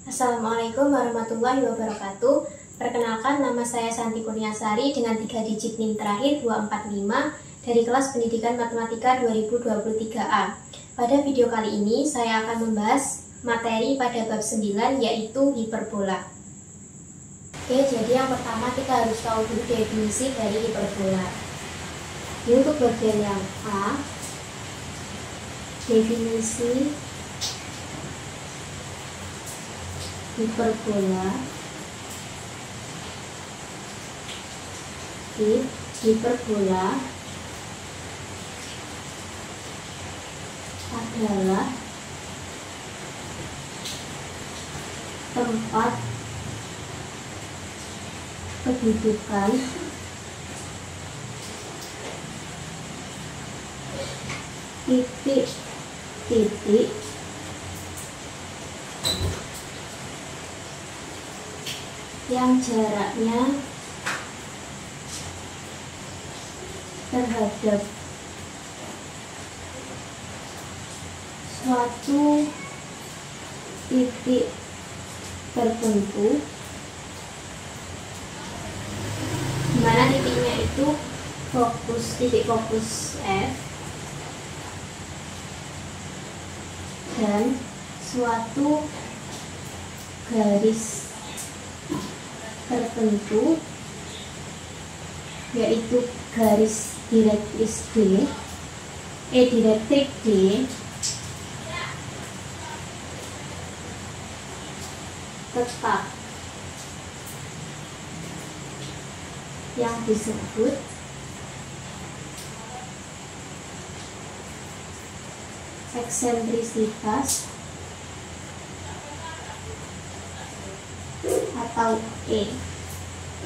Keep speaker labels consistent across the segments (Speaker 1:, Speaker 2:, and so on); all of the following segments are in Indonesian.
Speaker 1: Assalamualaikum warahmatullahi wabarakatuh. Perkenalkan, nama saya Santi Kurniasari dengan 3 digit NIM terakhir 245 dari kelas Pendidikan Matematika 2023A. Pada video kali ini saya akan membahas materi pada bab 9 yaitu hiperbola. Oke, jadi yang pertama kita harus tahu dulu definisi dari hiperbola. Ini untuk bagian yang A, definisi hiperbola. Hiperbola adalah tempat kedudukan titik-titik yang jaraknya terhadap suatu titik tertentu, dimana titiknya itu titik fokus F, dan suatu garis tertentu yaitu garis direktris direktrik D tetap yang disebut eksentrisitas atau E,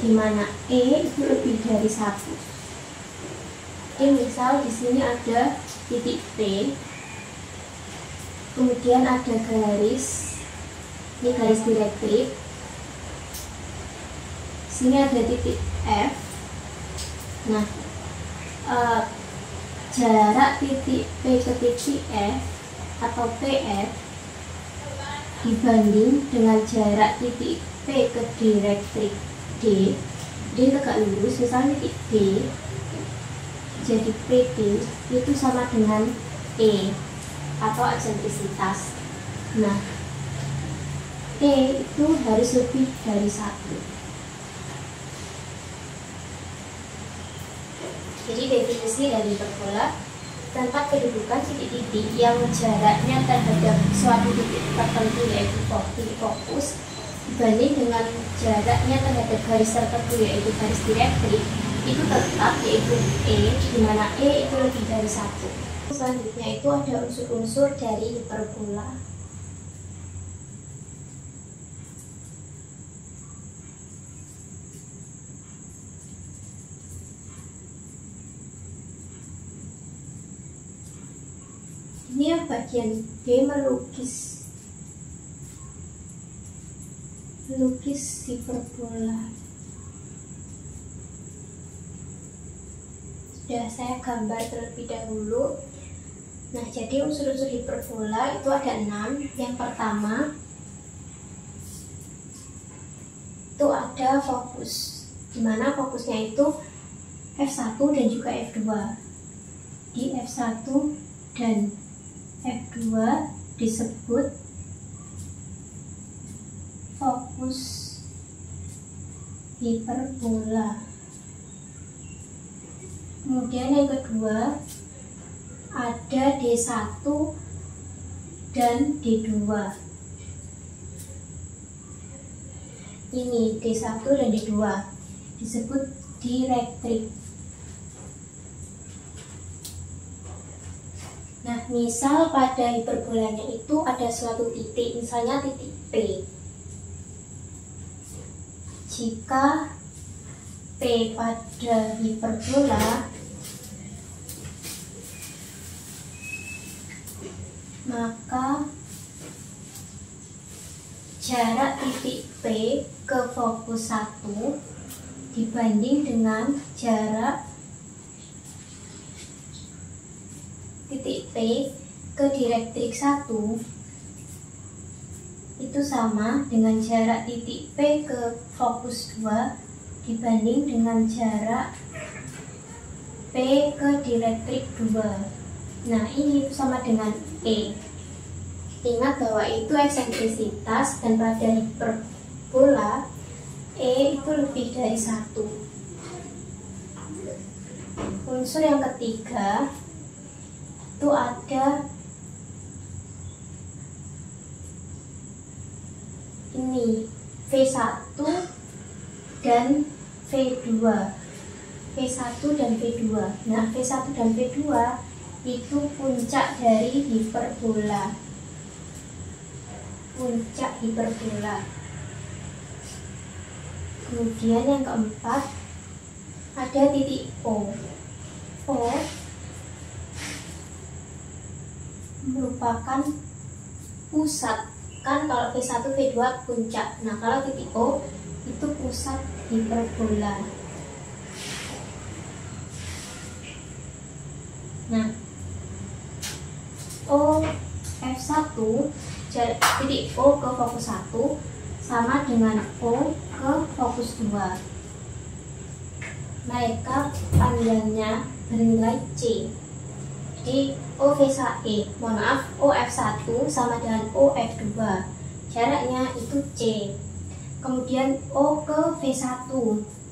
Speaker 1: di mana E itu lebih dari 1. Oke, misal di sini ada titik P, kemudian ada garis, ini garis direktrik, sini ada titik F. Nah, jarak titik P ke titik F atau PF dibanding dengan jarak titik P ke direktrik D tegak lurus, misalnya titik D, jadi PD itu sama dengan E atau eksentrisitas. Nah, E itu harus lebih dari 1. Jadi definisi dari hiperbola, tempat kedudukan titik-titik yang jaraknya terhadap suatu titik tertentu yaitu titik fokus dibanding dengan jaraknya terhadap garis tertentu yaitu garis direktrik itu tetap, yaitu E, di mana E itu lebih dari 1. Selanjutnya itu ada unsur-unsur dari hiperbola. Ini yang bagian B, melukis hiperbola. Sudah saya gambar terlebih dahulu. Nah, jadi unsur-unsur hiperbola itu ada 6. Yang pertama itu ada fokus, dimana fokusnya itu F1 dan juga F2. Di F1 dan F2 disebut fokus hiperbola. Kemudian yang kedua ada D1 dan D2. Ini D1 dan D2 disebut direktrik. Nah, misal pada hiperbolanya itu ada suatu titik, misalnya titik P. Jika P pada hiperbola, maka jarak titik P ke fokus 1 dibanding dengan jarak titik P ke direktrik 1 itu sama dengan jarak titik P ke fokus 2 dibanding dengan jarak P ke direktrik 2. Nah, ini sama dengan E. Ingat bahwa itu eksentrisitas, dan pada hiperbola E itu lebih dari 1. Unsur yang ketiga itu ada ini V1 dan V2. V1 dan V2. Nah, V1 dan V2 itu puncak dari hiperbola. Puncak hiperbola. Kemudian yang keempat ada titik O. O merupakan pusat. Kan kalau V1, V2 puncak. Nah, kalau titik O itu pusat hiperbola. Nah, O F1, titik O ke fokus 1 sama dengan O ke fokus 2. Mereka panjangnya bernilai C. Jadi OF1 sama dengan OF2. Jaraknya itu C. Kemudian O ke V1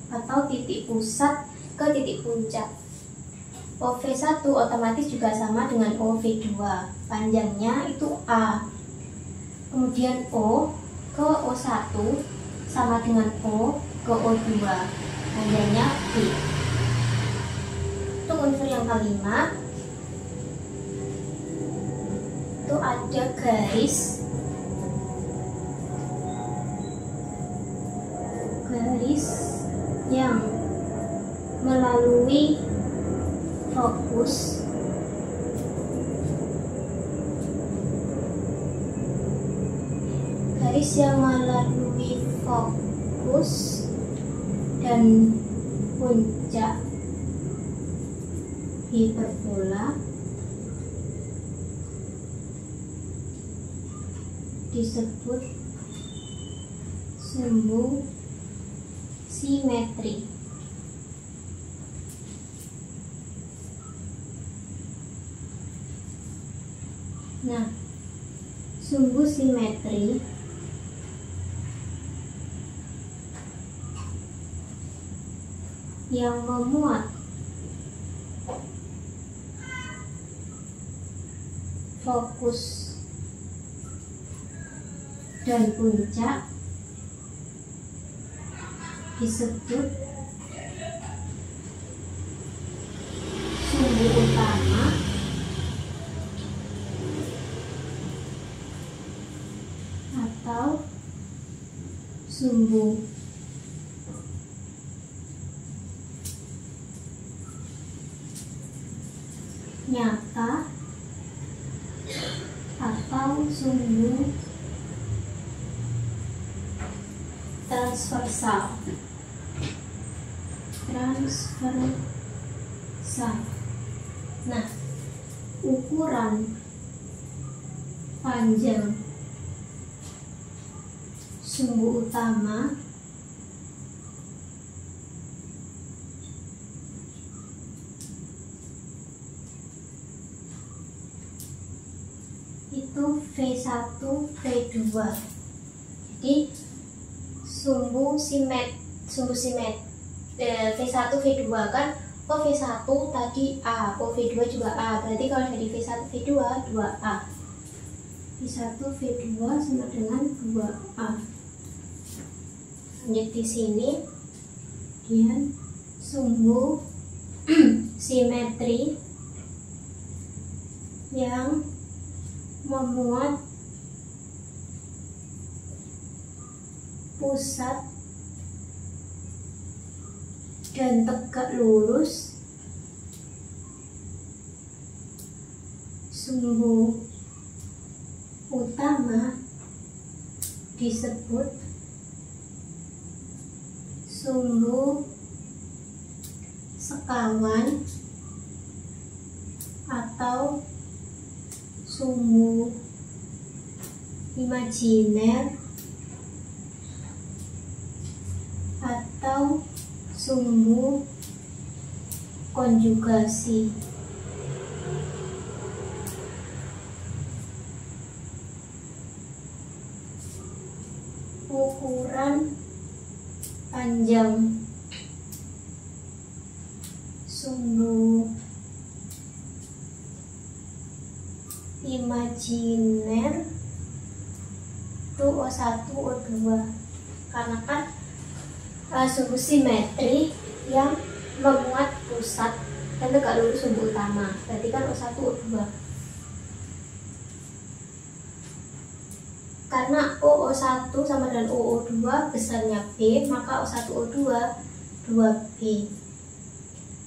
Speaker 1: atau titik pusat ke titik puncak. OV1 otomatis juga sama dengan OV2. Panjangnya itu A. Kemudian O ke O1 sama dengan O ke O2. Panjangnya B. Untuk unsur yang kelima itu ada garis yang melalui fokus dan puncak hiperbola disebut sumbu simetri. Nah, sumbu simetri yang memuat fokus dan puncak disebut sumbu utama atau sumbu nyata atau sumbu transversal. Nah, ukuran panjang sumbu utama itu V1, V2. Jadi sumbu simet V1, V2 kan, V1 tadi A, V2 juga A, berarti kalau dari V1, V2 2A. V1, V2 sama dengan 2A. Lanjut di sini, kemudian sumbu simetri yang memuat pusat dan tegak lurus sumbu utama disebut sumbu sekawan atau sumbu imajiner atau sumbu konjugasi. Ukuran panjang sumbu imajiner itu O1 O2, karena kan sumbu simetri yang memuat pusat dan tegak lurus sumbu utama, berarti kan O1 O2. Karena OO1 sama dengan OO2 besarnya B, maka O1 O2 2B.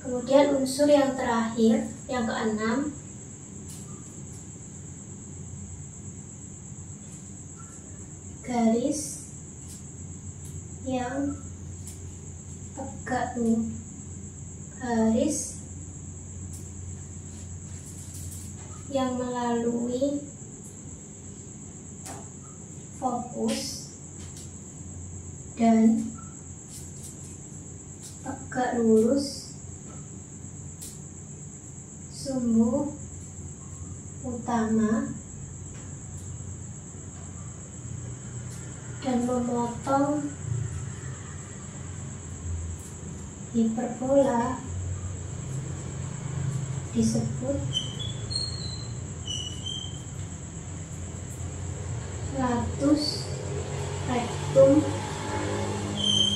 Speaker 1: Kemudian unsur yang terakhir, yang keenam, garis yang tegak lurus, garis yang melalui fokus dan tegak lurus sumbu utama dan memotong hiperbola disebut latus rectum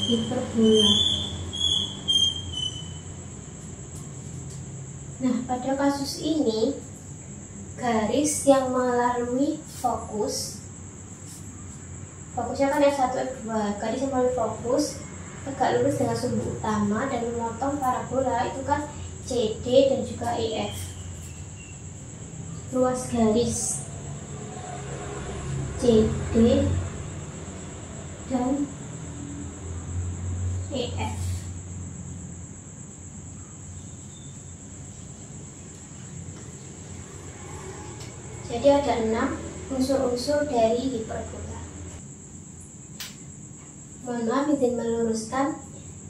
Speaker 1: hiperbola. Nah, pada kasus ini garis yang melalui fokusnya kan F1 F2, garis yang melalui fokus tegak lurus dengan sumbu utama dan memotong parabola itu kan CD dan juga EF. Ruas garis CD dan EF. Jadi ada 6 unsur-unsur dari hiperbola. Mohon maaf, izin meluruskan,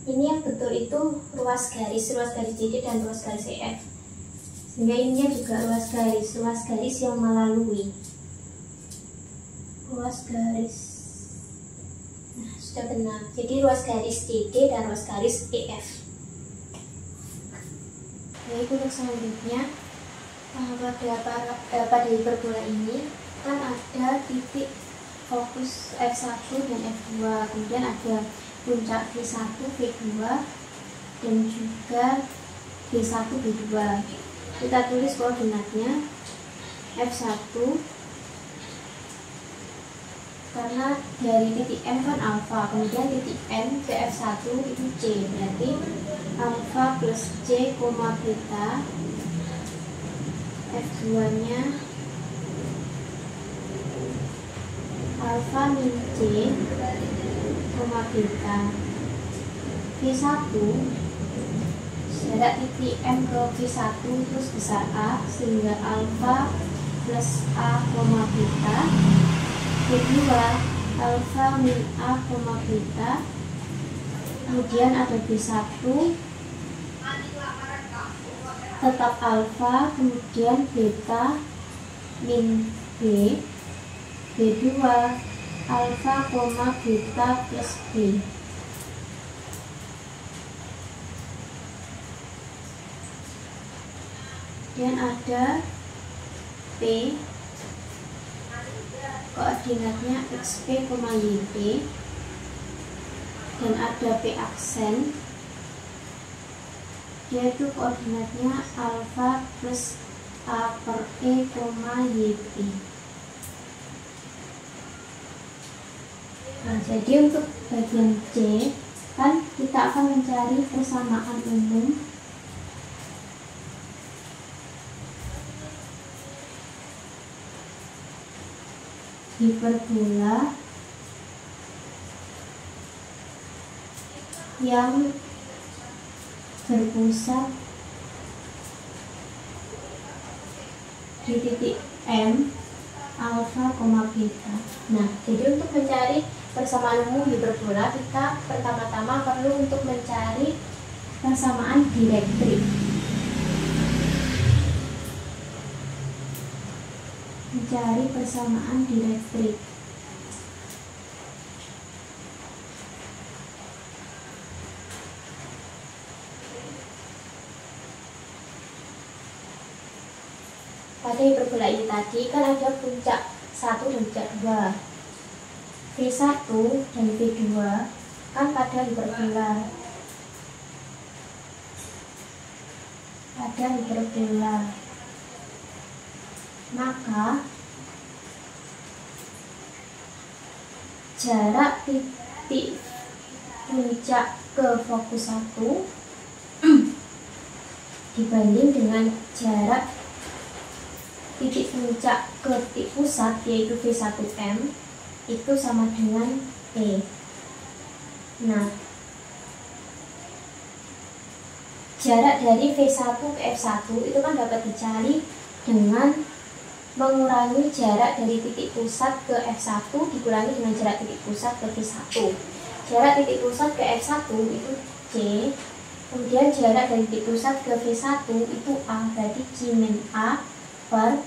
Speaker 1: ini yang betul itu ruas garis CD dan ruas garis EF. Sehingga ininya juga ruas garis yang melalui. Ruas garis. Nah, sudah benar. Jadi ruas garis CD dan ruas garis EF. Baik, untuk selanjutnya, pada hiperbola ini kan ada titik fokus F1 dan F2, kemudian ada puncak V1, V2 dan juga B1, B2. Kita tulis koordinatnya F1 karena dari titik M kan alfa, kemudian titik M ke F1 itu C, berarti alfa plus C, beta. F2 nya alfa min C, beta. V1 jarak titik M ke V1 terus besar A, sehingga alfa plus A, beta. V2 alfa min A, beta. Kemudian ada B1 tetap alfa, kemudian beta min B, B2 alfa, beta plus B. Kemudian ada P, koordinatnya XP, YP, dan ada P aksen, yaitu koordinatnya alfa plus A per E, YP. Nah, jadi untuk bagian C kan kita akan mencari persamaan umum hiperbola yang berpusat di titik M alfa, beta. Nah, jadi untuk mencari persamaan umum hiperbola, kita pertama-tama perlu untuk mencari persamaan direktrik. Mencari persamaan direktrik. Pada hiperbola ini tadi kan ada puncak 1 dan puncak 2. V1 dan V2 kan pada hiperbola. Maka jarak titik puncak ke fokus 1 dibanding dengan jarak titik puncak ke titik pusat, yaitu V1M, itu sama dengan E. Nah, jarak dari V1 ke F1 itu kan dapat dicari dengan mengurangi jarak dari titik pusat ke F1 dikurangi dengan jarak titik pusat ke V1. Jarak titik pusat ke F1 itu C, kemudian jarak dari titik pusat ke V1 itu A, berarti C min A per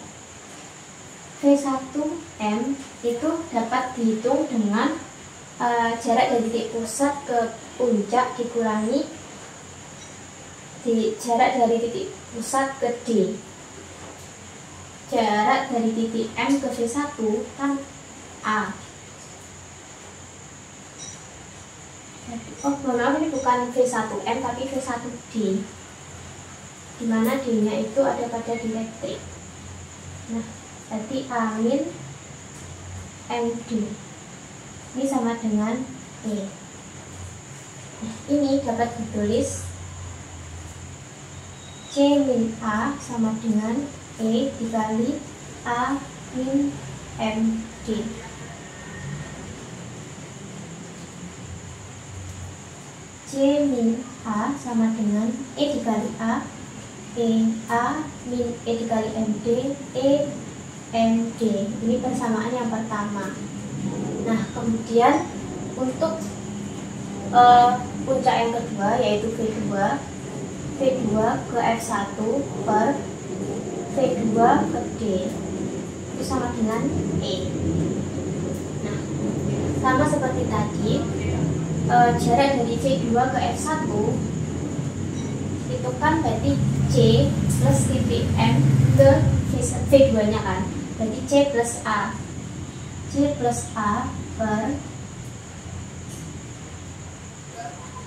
Speaker 1: V1M itu dapat dihitung dengan jarak dari titik pusat ke puncak dikurangi jarak dari titik pusat ke D. Jarak dari titik M ke V1 kan A. Oh, maaf, ini bukan V1M tapi V1D, dimana D-nya itu ada pada direktrik. Nah, berarti A min MD ini sama dengan E. Nah, ini dapat ditulis C min A sama dengan E dikali A min MD. C min A sama dengan E dikali A, A min E dikali MD, MD. Ini persamaan yang pertama. Nah, kemudian untuk puncak yang kedua, yaitu V2 ke F1 per V2 ke D itu sama dengan E. Nah, sama seperti tadi, jarak dari C2 ke F1 itu kan berarti C plus titik M ke V2 nya kan, berarti C plus A per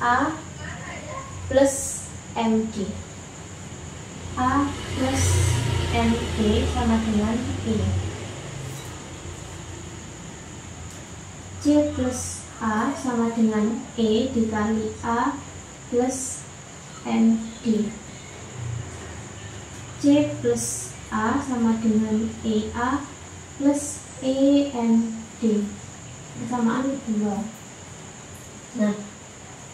Speaker 1: A plus MD. A plus MD sama dengan E. C plus A sama dengan E dikali A plus MD. C plus A sama dengan EA plus EMD. Persamaan kedua. Nah,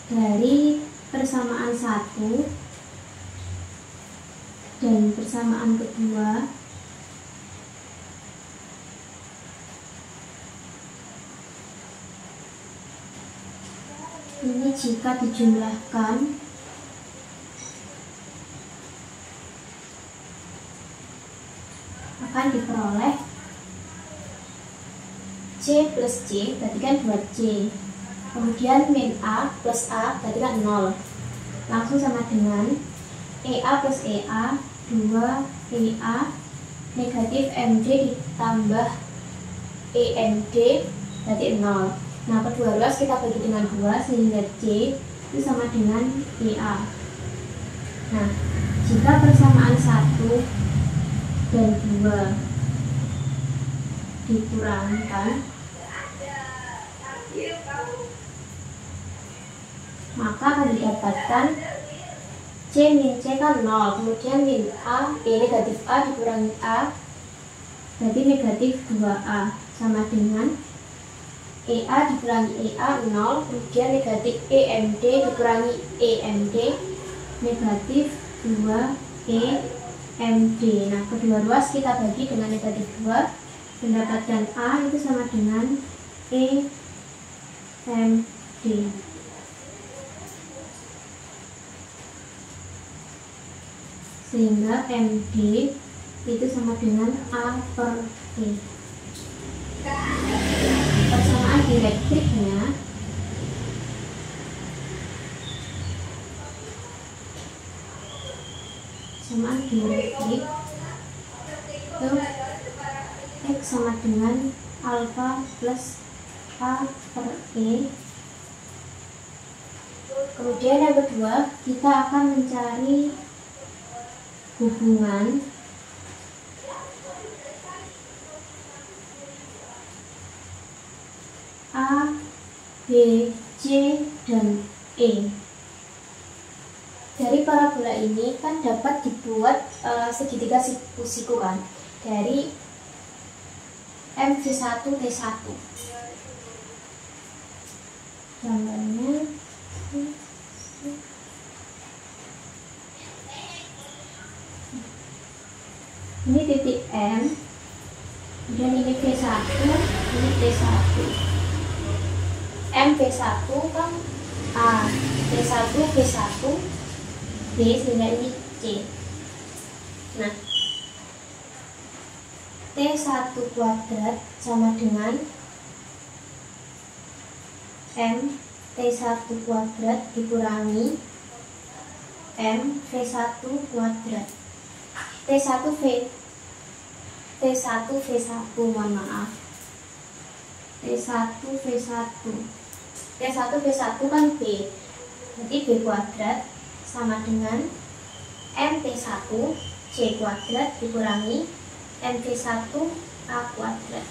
Speaker 1: dari persamaan 1 dan persamaan kedua ini jika dijumlahkan akan diperoleh C plus C, berarti kan 2C. Kemudian min A plus A, berarti kan 0. Langsung sama dengan EA plus EA, 2EA, negatif MD ditambah EMD, berarti 0. Nah, kedua ruas kita bagi dengan 2, sehingga C itu sama dengan EA. Nah, jika persamaan 1 dan 2 dikurangkan, maka akan didapatkan C min C kan 0, kemudian min A, negatif A dikurangi A, berarti negatif 2A, sama dengan EA dikurangi EA 0, kemudian negatif EMD dikurangi EMD, negatif 2 EMD. Nah, kedua ruas kita bagi dengan negatif 2, mendapatkan A itu sama dengan E MD. Sehingga MD itu sama dengan A per E. Persamaan direktriknya itu X sama dengan alfa plus A per E. Kemudian yang kedua, kita akan mencari hubungan A, B, C, dan E. Dari parabola ini kan dapat dibuat segitiga siku kan, dari MV1 T1. Gambarnya ini titik M, kemudian ini V1, ini T1. M V1 kan A, T1 V1, B, sehingga ini C. Nah, T1 kuadrat sama dengan M T1 kuadrat dikurangi M V1 kuadrat. T1 V1, mohon maaf. T1 V1 kan B, jadi B kuadrat sama dengan M T1 C kuadrat dikurangi M V1 A kuadrat.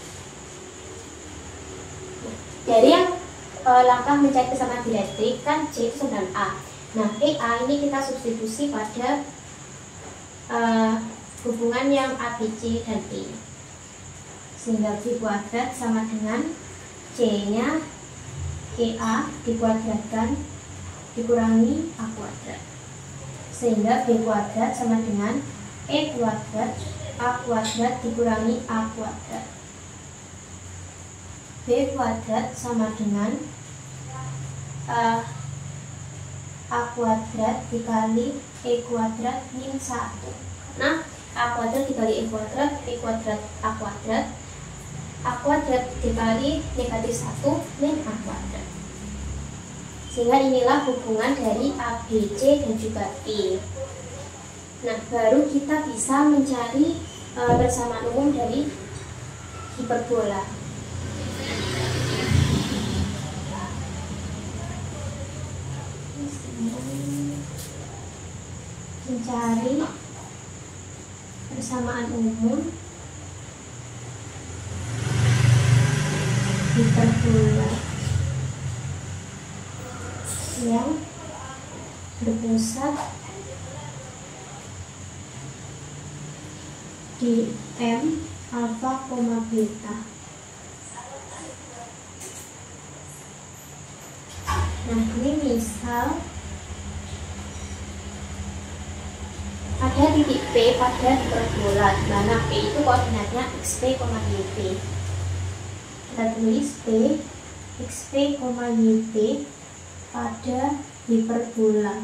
Speaker 1: Dari yang langkah mencari kesamaan dielektrik kan C itu sama dengan A. Nah, A ini kita substitusi pada hubungan yang ABC dan E, sehingga B kuadrat sama dengan C-nya EA dikuadratkan dikurangi A kuadrat, sehingga B kuadrat sama dengan E kuadrat A kuadrat dikurangi A kuadrat. B kuadrat sama dengan A kuadrat dikali E kuadrat min 1. Nah, A kuadrat dikali E kuadrat A kuadrat dikali negatif 1 min A kuadrat. Sehingga inilah hubungan dari A, B, C, dan juga E. Nah, baru kita bisa mencari persamaan umum dari hiperbola. Mencari persamaan umum hiperbola yang berpusat di M alfa, beta. Nah, ini misal ada titik P pada hiperbola, di mana P itu koordinatnya XP, YP. Kita tulis P, XP, YP pada hiperbola.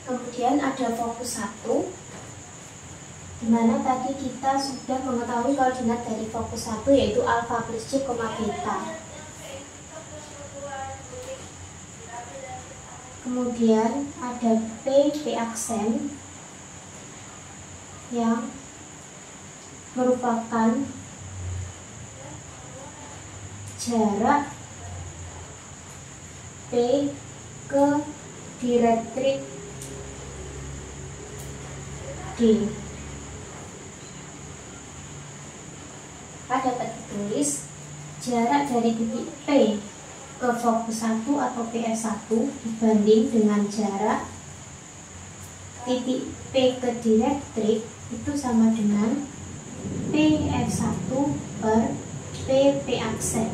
Speaker 1: Kemudian ada fokus 1, di mana tadi kita sudah mengetahui koordinat dari fokus 1 yaitu alfa plus C, beta. Kemudian ada P aksen yang merupakan jarak P ke direktrik D. Dapat ditulis jarak dari titik P ke fokus 1 atau PS1 dibanding dengan jarak titik P ke direktrik itu sama dengan PF1 per PP aksen.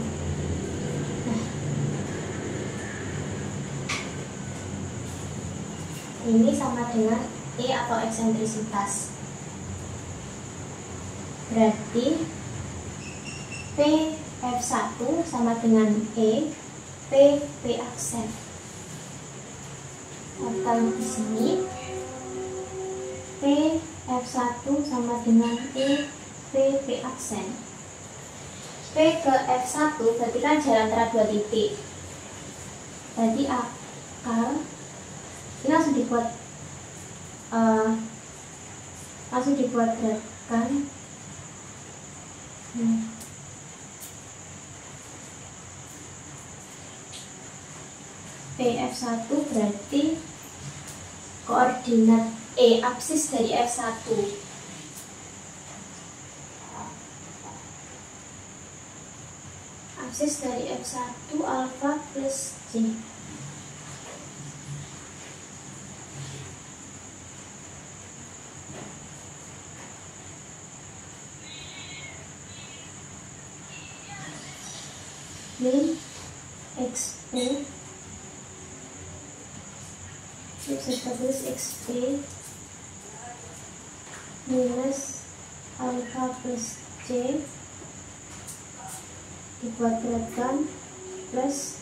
Speaker 1: Nah, ini sama dengan E atau eksentrisitas. Berarti P F1 sama dengan E P aksen. Atau di sini P F1 sama dengan E P aksen. P ke F1 berarti kan jalan antara dua titik. Berarti akar ini langsung dibuatkan. PF1 berarti koordinat absis dari F1. Absis dari F1 alfa plus J. Min XP, bisa tulis XP minus alfa plus J dikuadratkan plus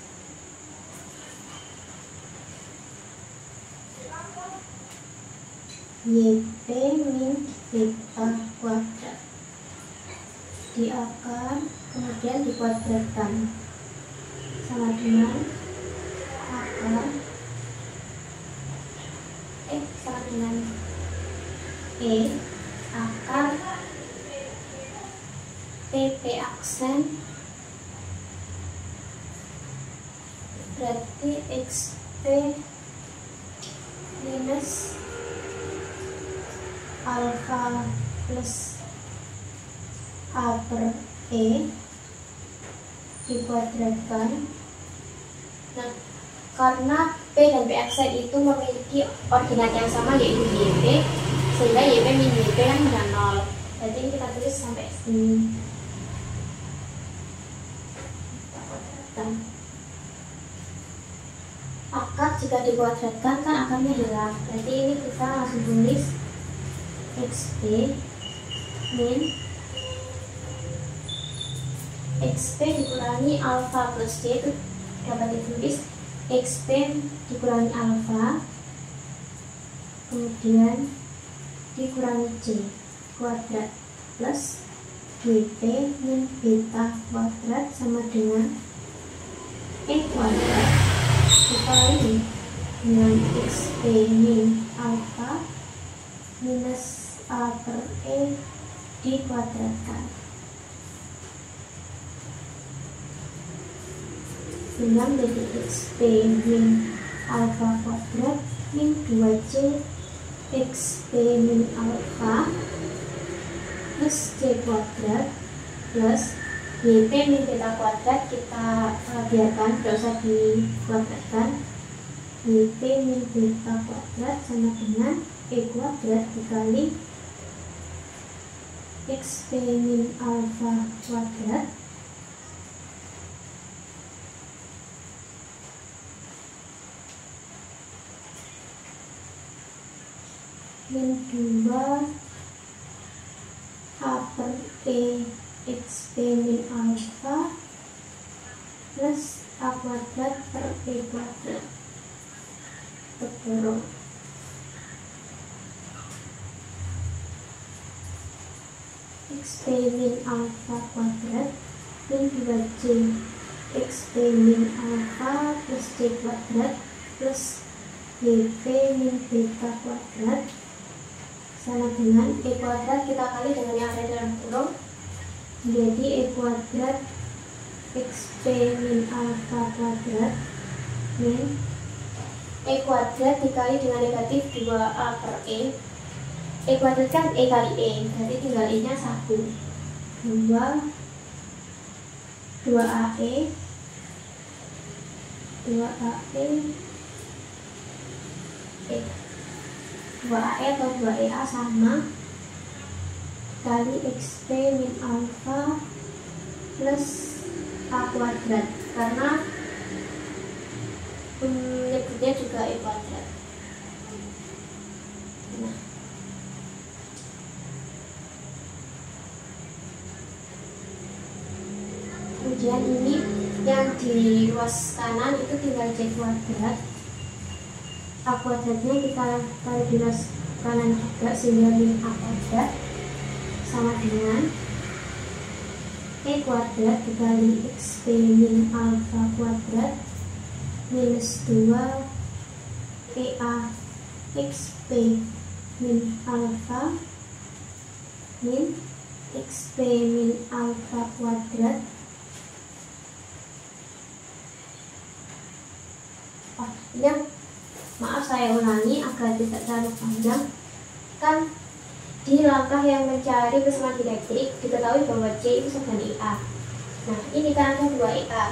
Speaker 1: YP min beta kuadrat di akar kemudian dikuadratkan sama dengan akar sama dengan akar PP aksen berarti XP minus alfa plus A per E dikuadratkan. Nah, karena P dan P aksen itu memiliki koordinat yang sama yaitu YP, sehingga YP min YP kan sudah 0. Jadi ini kita tulis sampai sini. Akar jika dikuadratkan kan akarnya hilang. Berarti ini kita langsung tulis XP min XP dikurangi alfa plus J, itu dapat ditulis XP dikurangi alfa kemudian dikurangi J kuadrat plus YP min beta kuadrat sama dengan E kuadrat dikali dengan XP min alfa minus A per E dikuadratkan dengan menjadi XP min alfa kuadrat min 2J XP min alfa plus J kuadrat plus YP min beta kuadrat kita biarkan, tidak usah dikuadratkan. YP min beta kuadrat sama dengan E kuadrat dikali XP min alfa kuadrat min 2 A per E XP min alfa plus A kuadrat per E kuadrat terkurung XP min alfa kuadrat min 2J XP min alfa plus J kuadrat plus YP min beta kuadrat sama dengan E kuadrat kita kali dengan yang ada dalam kurung jadi E kuadrat XP min alfa kuadrat min E kuadrat dikali dengan negatif 2A per E. E kuadrat kan E kali E, jadi tinggal E nya 1 2AE 2AE atau 2EA sama kali XP min alfa plus A kuadrat karena menyebutnya juga E kuadrat. Nah, Kemudian ini yang di ruas kanan itu tinggal C kuadrat. A kuadratnya kita taruh di ruas kanan juga, sehingga min A kuadrat sama dengan E kuadrat dikali XP min alfa kuadrat minus 2 EA XP min alfa min XP min alfa kuadrat. Maaf saya ulangi agar tidak terlalu panjang. Kan di langkah yang mencari persamaan dielektrik diketahui bahwa C itu sama dengan EA. Nah, ini kan ada 2 EA.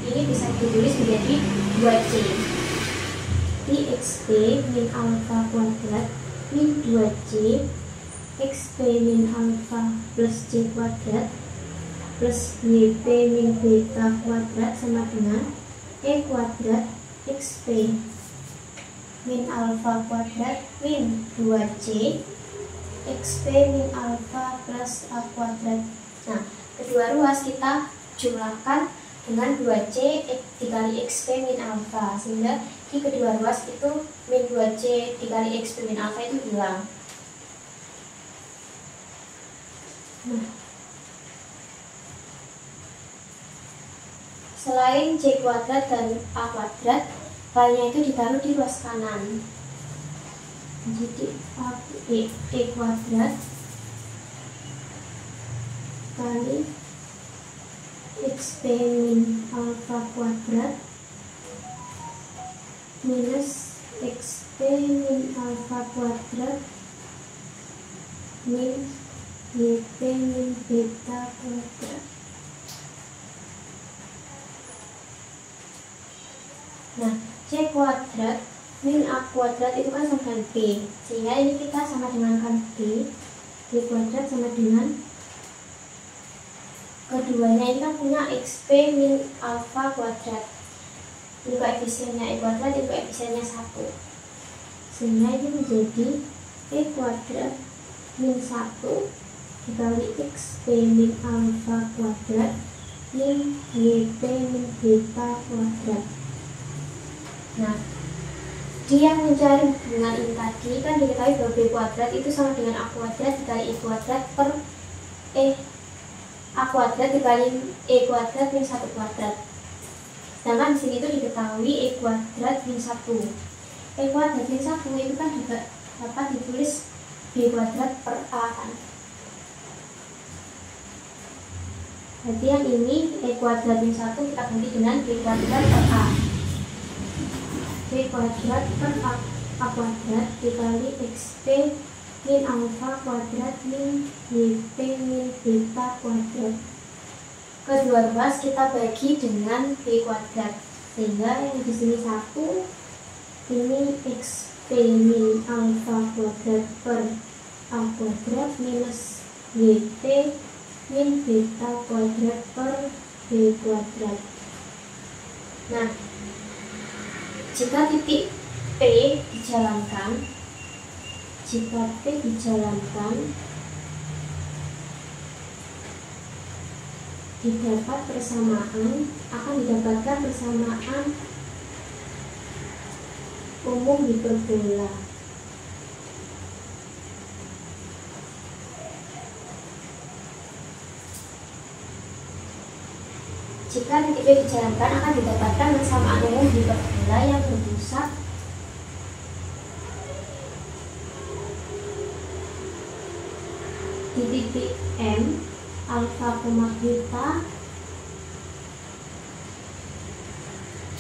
Speaker 1: Ini bisa ditulis menjadi 2C. XP min alfa kuadrat min 2C XP min alfa plus C kuadrat plus YP min beta kuadrat sama dengan E kuadrat XP min alfa kuadrat min 2C XP min alfa plus A kuadrat. Nah, kedua ruas kita jumlahkan dengan 2C dikali XP min alfa, sehingga di kedua ruas itu min 2C dikali XP min alfa itu hilang. Nah, selain C kuadrat dan A kuadrat, lainnya itu ditaruh di ruas kanan. Jadi E kuadrat kali XP min alfa kuadrat minus XP min alfa kuadrat min YP min beta kuadrat. Nah, C kuadrat min A kuadrat itu kan sama dengan B, sehingga ini kita sama dengan kan B. B kuadrat sama dengan, keduanya ini kan punya XP min alfa kuadrat. Ini koefisiennya E kuadrat, ini koefisiennya 1, sehingga ini menjadi E kuadrat min 1 dikali XP min alfa kuadrat min YP min beta kuadrat. Nah, dia mencari hubungan ini tadi kan diketahui bahwa B kuadrat itu sama dengan A kuadrat dikali E kuadrat per A kuadrat dikali E kuadrat min 1 kuadrat. Sedangkan di sini itu diketahui E kuadrat min 1. E kuadrat min 1 itu kan juga dapat ditulis B kuadrat per A kan. Berarti yang ini E kuadrat min 1 kita ganti dengan B kuadrat per A. B kuadrat per A kuadrat dikali XP min alfa kuadrat min YP min beta kuadrat. Kedua ruas kita bagi dengan B kuadrat, sehingga yang di sini 1, ini XP min alfa kuadrat per A kuadrat minus YP min beta kuadrat per B kuadrat. Nah, jika titik P dijalankan, didapat persamaan, akan didapatkan persamaan umum hiperbola. Jika titik P dijalankan, akan didapatkan persamaan umum hiperbola yang berpusat di titik M alfa koma beta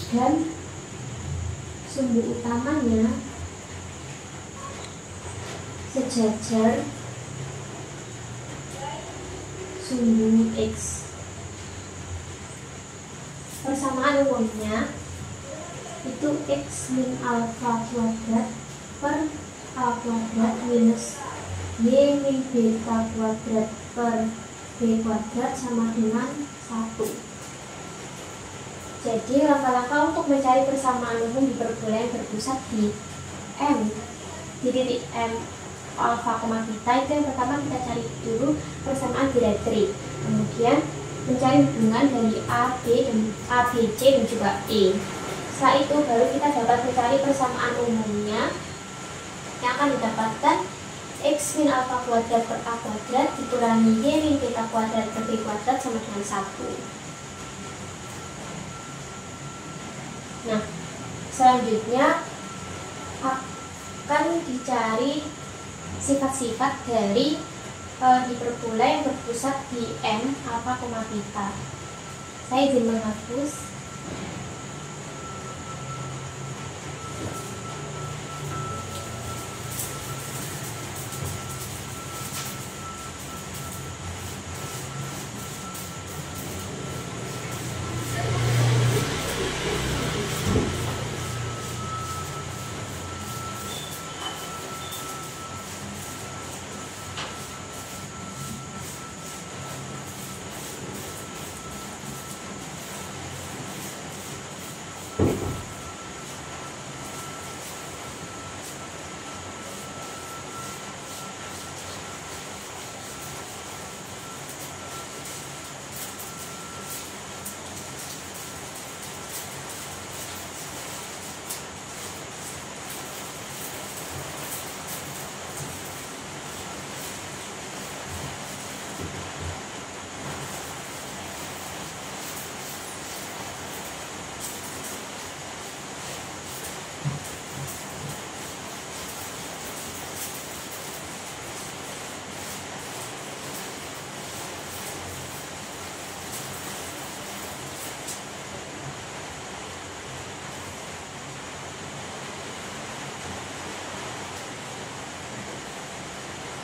Speaker 1: dan sumbu utamanya sejajar sumbu X. Persamaan umumnya itu X min alfa kuadrat per A kuadrat minus Y min beta kuadrat per B kuadrat sama dengan 1. Jadi langkah-langkah untuk mencari persamaan umum hiperbola yang berpusat di M, di titik M alfa koma beta, itu yang pertama kita cari dulu persamaan dielektrik. Kemudian mencari hubungan dari A, B, C dan juga E. Setelah itu baru kita dapat mencari persamaan umumnya, yang akan didapatkan X min alfa kuadrat per A kuadrat dikurangi Y min beta kuadrat per B kuadrat sama dengan 1. Nah, selanjutnya akan dicari sifat-sifat dari hiperbola yang berpusat di M alfa, beta. Saya izin menghapus.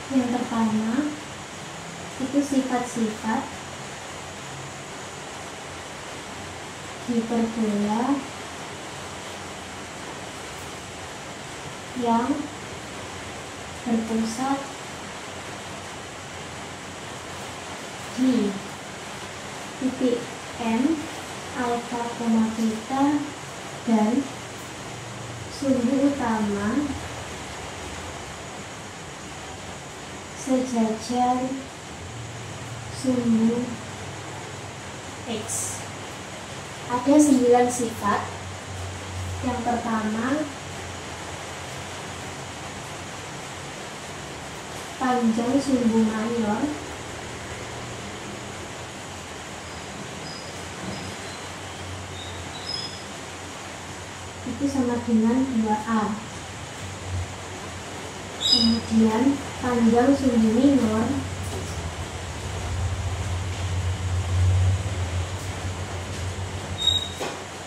Speaker 1: Yang pertama itu sifat-sifat hiperbola yang berpusat di titik M alfa, beta dan sumbu utama sejajar sumbu X. Ada 9 sifat. Yang pertama, panjang sumbu mayor itu sama dengan 2A. Kemudian panjang sumbu minor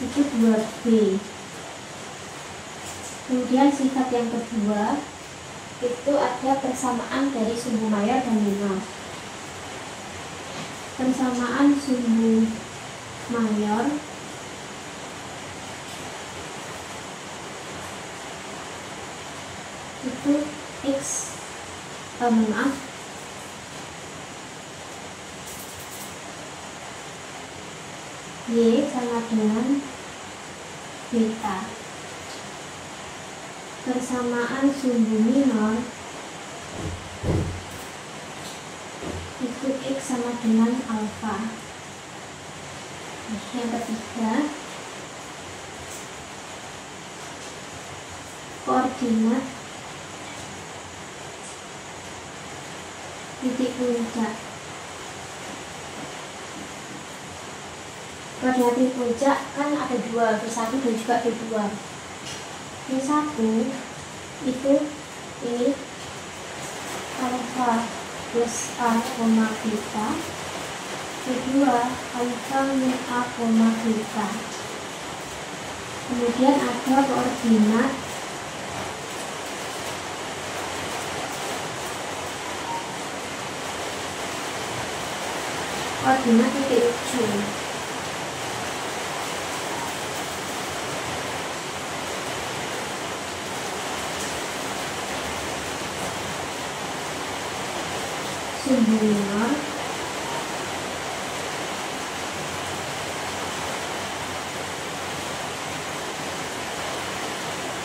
Speaker 1: itu 2B. Kemudian sifat yang kedua itu ada persamaan dari sumbu mayor dan minor. Persamaan sumbu mayor itu X, Y sama dengan beta. Persamaan sumbu minor itu X sama dengan alfa. Yang ketiga, koordinat titik puncak. Koordinat titik puncak kan ada 2, B1 dan juga B2. B1 itu ini alfa plus A, beta. B2 alfa min A, beta. Kemudian ada koordinat titik ujung. Sumbu minor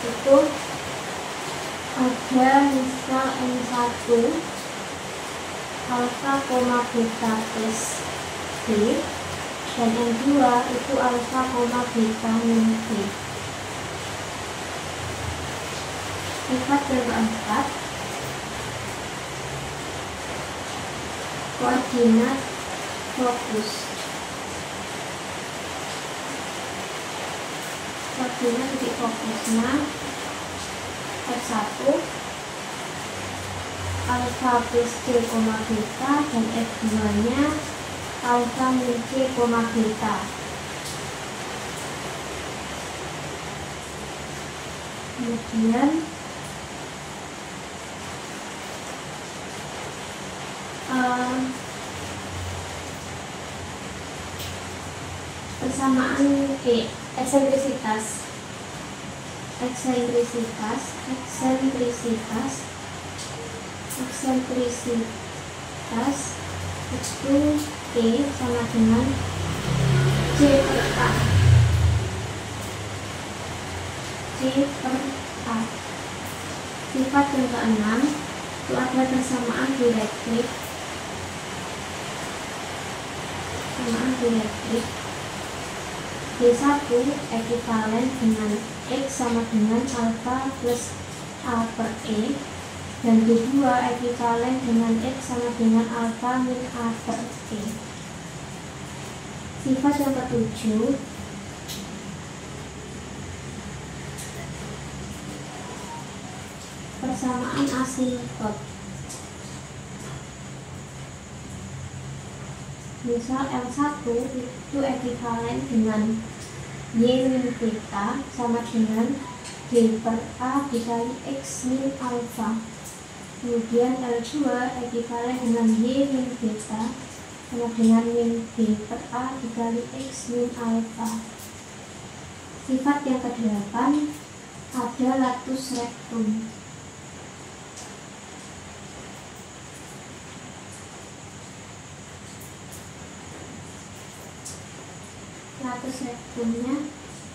Speaker 1: itu ada misal M1 alfa, beta plus D, dan yang 2 itu alfa, beta, min B. Sifat yang keempat, koordinat fokus. Koordinat titik fokusnya F1 alfa plus C, beta, dan F2 nya alfa min C, beta. Kemudian persamaan eksentrisitas itu E sama dengan C per A. Sifat yang keenam itu ada persamaan dielektrik. D1 ekivalen dengan X sama dengan alfa plus A per E, dan D2 ekivalen dengan X sama dengan alfa min A per E. Sifat yang ketujuh, persamaan asimptot. Misal L1 itu ekivalen dengan Y min beta sama dengan D per A dikali X min alfa. Kemudian L2 ekivalen dengan Y min beta sama dengan min D per A dikali X min alfa. Sifat yang ke-8 ada latus rectum. Latus rectumnya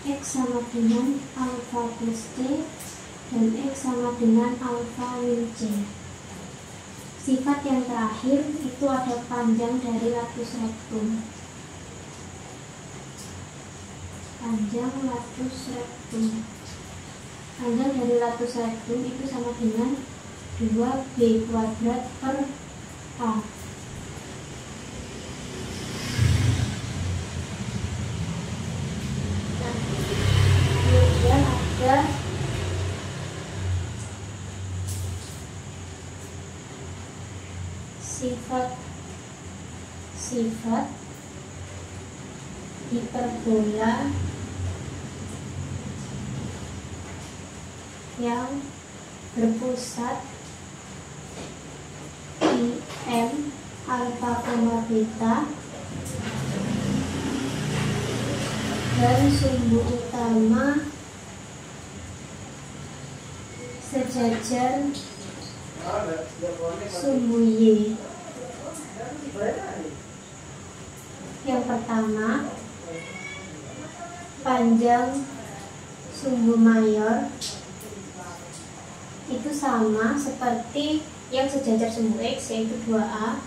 Speaker 1: X sama dengan alfa plus C dan X sama dengan alfa min C. Sifat yang terakhir itu ada panjang dari latus rectum. Panjang dari latus rectum itu sama dengan 2B kuadrat per A. Kemudian ada sifat hiperbola yang berpusat di M alfa, beta dan sumbu utama sejajar sumbu Y. Yang pertama, panjang sumbu mayor itu sama seperti yang sejajar sumbu X, yaitu 2A.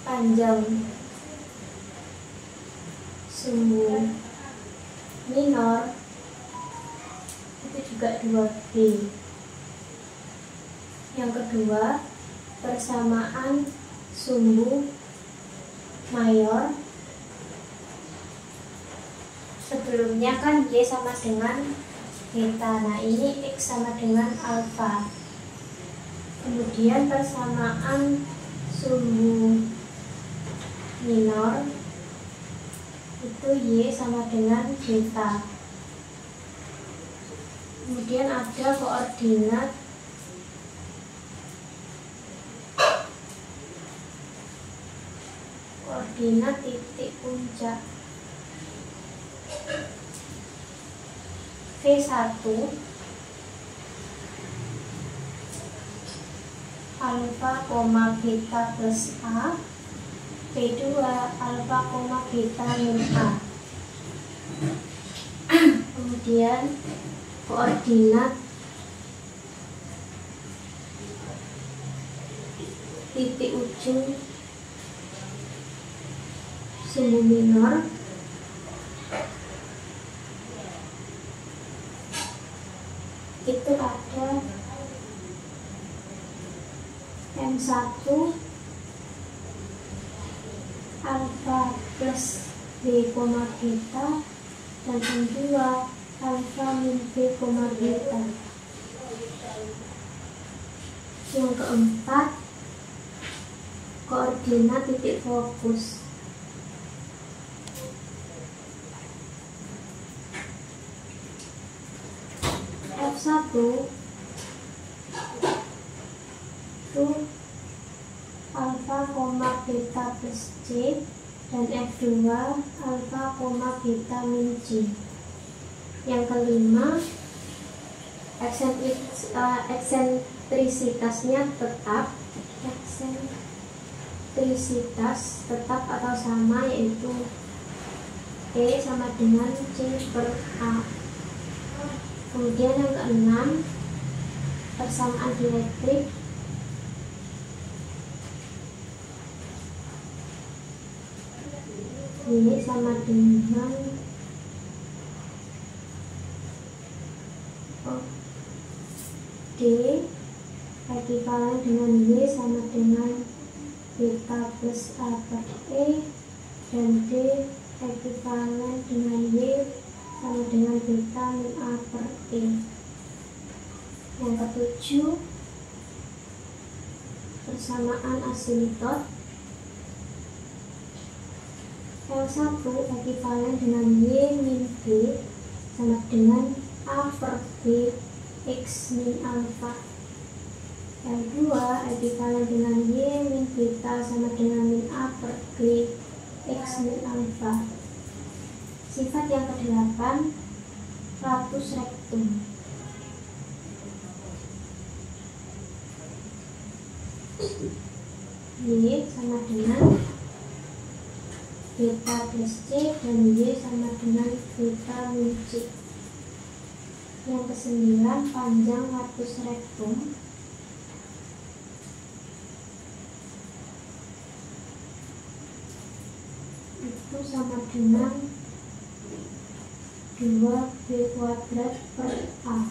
Speaker 1: Panjang sumbu minor itu juga 2B. Yang kedua, persamaan sumbu mayor. Sebelumnya kan Y sama dengan beta, nah ini X sama dengan alfa. Kemudian persamaan sumbu minor itu Y sama dengan beta. Kemudian ada koordinat titik puncak. V1 alfa, beta plus A. V2 alfa, beta min A. Kemudian koordinat titik ujung sumbu minor itu ada M1 alfa plus B, beta dan M2 alfa min B, beta. Yang keempat, koordinat titik fokus. F1 itu alfa, beta plus C dan F2 alfa, beta min C. Yang kelima, eksentrisitasnya tetap, eksentrisitas tetap atau sama, yaitu E sama dengan C per A. Kemudian yang keenam, persamaan dielektrik. Y sama dengan D ekivalen dengan Y sama dengan beta plus A per E, dan D ekivalen dengan Y sama dengan beta min A per E. Yang ketujuh, persamaan asintot. L1 ekivalen dengan Y min B sama dengan A per B X min alpha. L2 ekivalen dengan Y min beta sama dengan min A per B X min alpha. Sifat yang ke-8, latus rectum. Y sama dengan beta plus C dan Y sama dengan beta min C. Yang ke-9, panjang latus rectum. Itu sama dengan 2B kuadrat per A.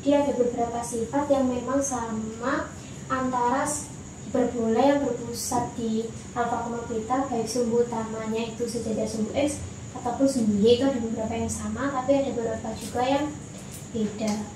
Speaker 1: Dia ada beberapa sifat yang memang sama antara hiperbola yang berpusat di alfa, beta, baik sumbu utamanya itu sejajar sumbu X ataupun sumbu Y, itu ada beberapa yang sama, tapi ada beberapa juga yang beda.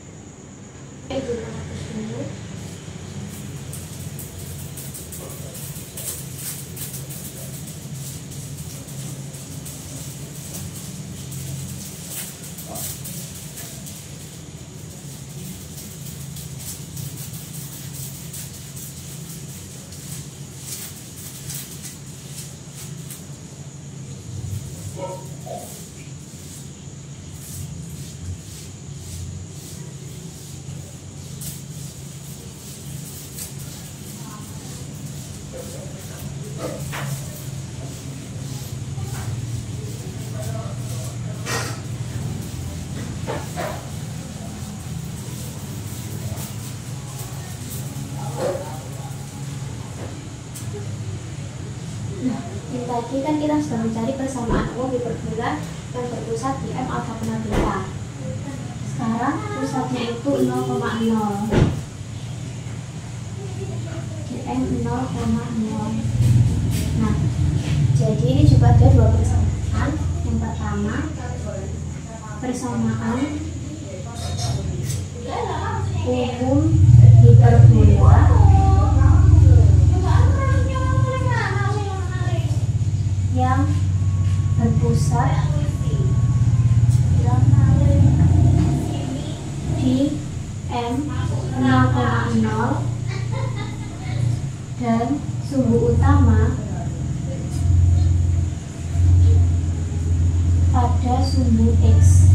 Speaker 1: Tadi kan kita sudah mencari persamaan umum hiperbola yang berpusat di M alfa koma beta. Sekarang pusatnya itu 0,0 di M 0,0. Nah, jadi ini juga ada dua persamaan. Yang pertama, persamaan umum hiperbola yang berpusat di M 0,0 dan sumbu utama pada sumbu X.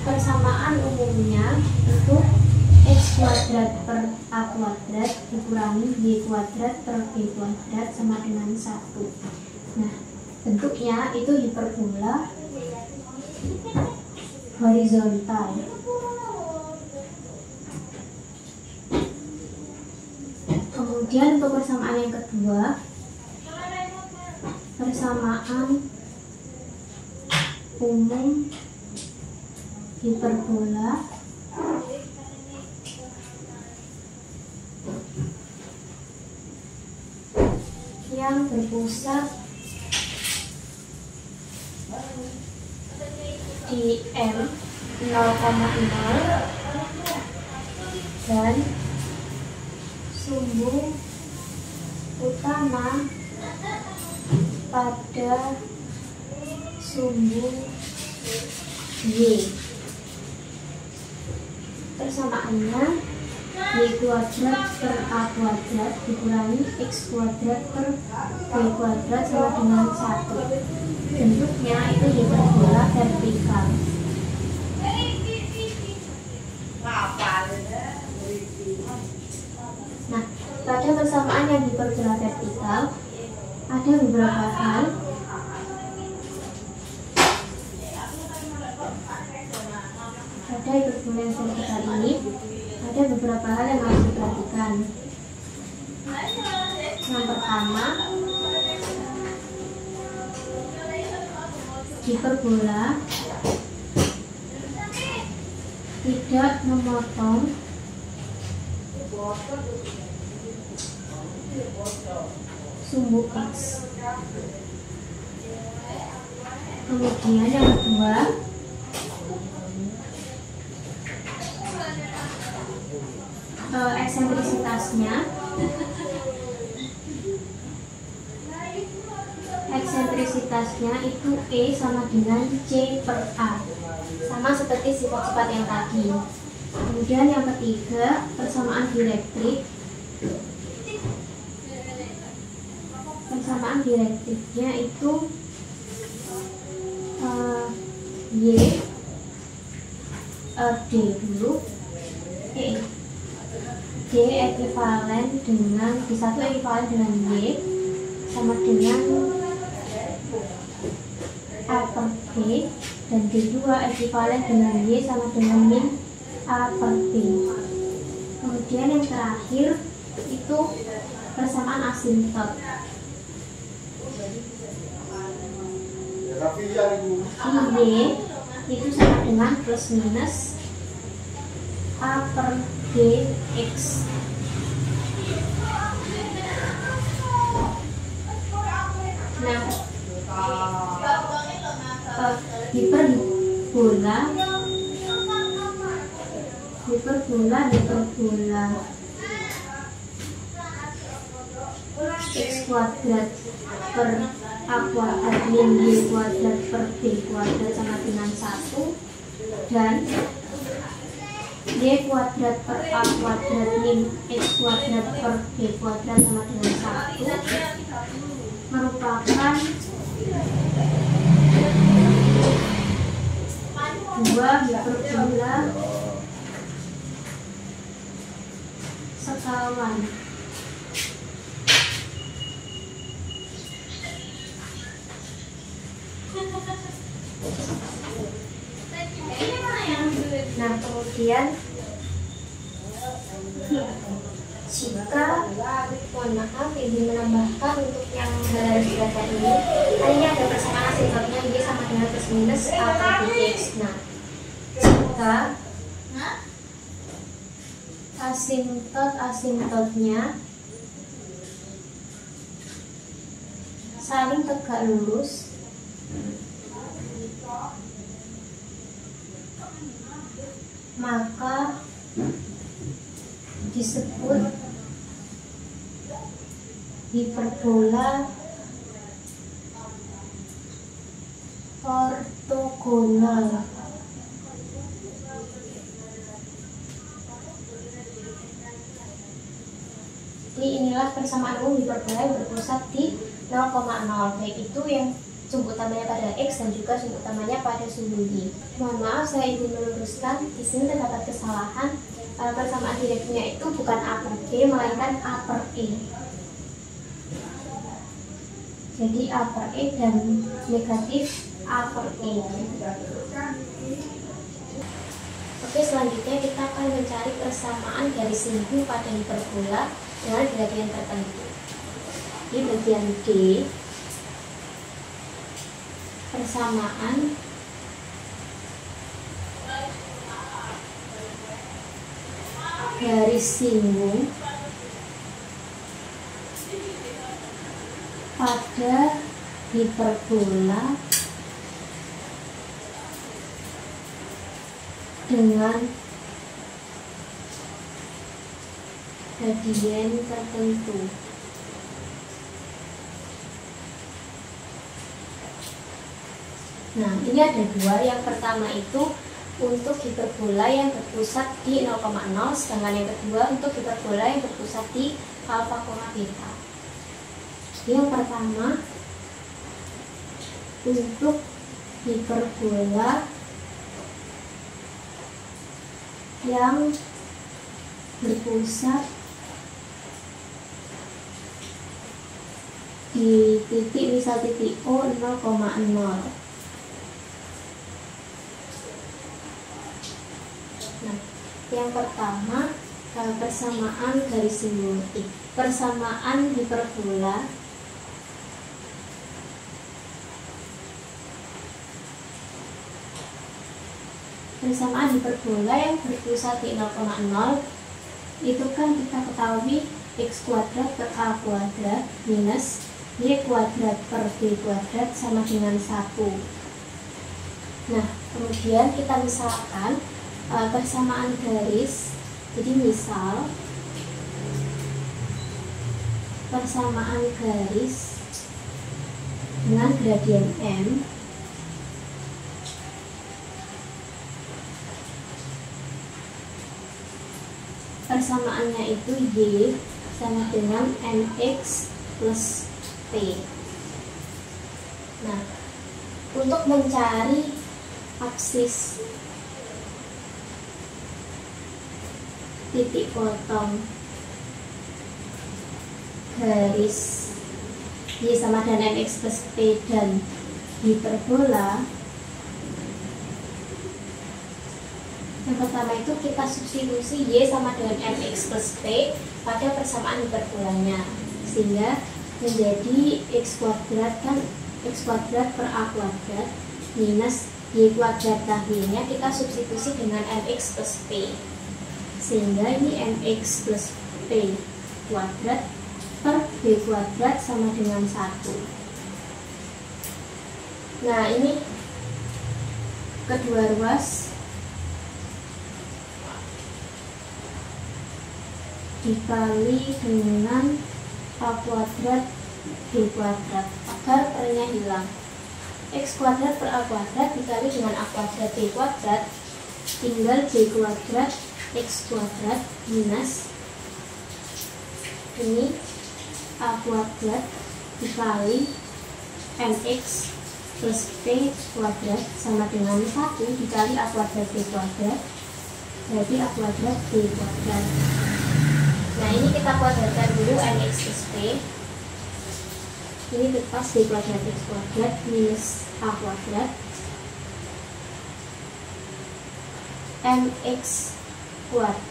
Speaker 1: Persamaan umumnya itu X kuadrat per A kuadrat dikurangi Y kuadrat per B kuadrat sama dengan 1. Nah, bentuknya itu hiperbola horizontal. Kemudian untuk persamaan yang kedua, persamaan umum hiperbola yang berpusat di M 0,0 dan sumbu utama pada sumbu Y. Persamaannya Y kuadrat per A kuadrat dikurangi X kuadrat per B kuadrat sama dengan 1. Bentuknya itu hiperbola vertikal. Nah, pada persamaan yang hiperbola vertikal ada beberapa hal. Pada hiperbola yang vertikal ini ada beberapa hal yang harus diperhatikan. Yang pertama, hiperbola tidak memotong sumbu X. Kemudian yang kedua, eksentrisitasnya itu E sama dengan C per A, sama seperti sifat-sifat yang tadi. Kemudian yang ketiga, persamaan dielektrik. Persamaan dielektriknya itu D dulu, D ekivalen dengan D1 ekivalen dengan Y sama dengan A per B, dan D2 ekivalen dengan Y sama dengan min A per B. Kemudian yang terakhir itu persamaan asintot. Y itu sama dengan plus minus A per B X. Nah, hiperbola X kuadrat per A kuadrat min Y kuadrat per B kuadrat sama dengan 1, dan Y kuadrat per A kuadrat min X kuadrat per B kuadrat sama dengan 1 merupakan dua hiperbola sekawan. Nah, kemudian jika mohon maaf, ingin menambahkan untuk yang harus belajar ini ada persamaan asintotnya Y sama dengan plus minus A per B X. Nah, jika asintotnya saling tegak lurus, maka disebut hiperbola ortogonal. Jadi inilah persamaan umum hiperbola yang berpusat di 0,0, baik itu yang sumbu utamanya pada X dan juga sumbu utamanya pada sumbu Y. Mohon maaf, saya ingin meluruskan, di sini terdapat kesalahan. Persamaan direktifnya itu bukan A per B, melainkan A per E. Jadi A per E dan negatif A per E. Oke, selanjutnya kita akan mencari persamaan garis lingkup pada hiperbola dengan gradien tertentu. Di bagian D, persamaan garis singgung pada hiperbola dengan gradien tertentu. Nah, ini ada dua. Yang pertama itu untuk hiperbola yang berpusat di 0,0, sedangkan yang kedua untuk hiperbola yang berpusat di alfa, beta. Yang pertama untuk hiperbola yang berpusat di titik, misal titik O 0,0. Nah, yang pertama persamaan garis singgung, persamaan hiperbola yang berpusat di 0,0 itu kan kita ketahui x kuadrat per a kuadrat minus y kuadrat per b kuadrat sama dengan 1. Nah, kemudian kita misalkan persamaan garis. Jadi misal persamaan garis dengan gradien M persamaannya itu Y sama dengan MX plus P. Nah, untuk mencari aksis titik potong garis Y sama dengan MX plus P dan hiperbola, yang pertama itu kita substitusi Y sama dengan MX plus P pada persamaan hiperbolanya, sehingga menjadi X kuadrat kan X kuadrat per A kuadrat minus Y kuadrat lahirnya kita substitusi dengan MX plus P, sehingga ini MX plus P kuadrat per B kuadrat sama dengan 1. Nah, ini kedua ruas dikali dengan A kuadrat B kuadrat agar pernya hilang. X kuadrat per A kuadrat dikali dengan A kuadrat B kuadrat tinggal B kuadrat X kuadrat minus ini A kuadrat dikali MX plus P kuadrat sama dengan 1 dikali A kuadrat B kuadrat, jadi A kuadrat B kuadrat. Nah, ini kita kuadratkan dulu MX plus P. Ini lepas B kuadrat X kuadrat minus A kuadrat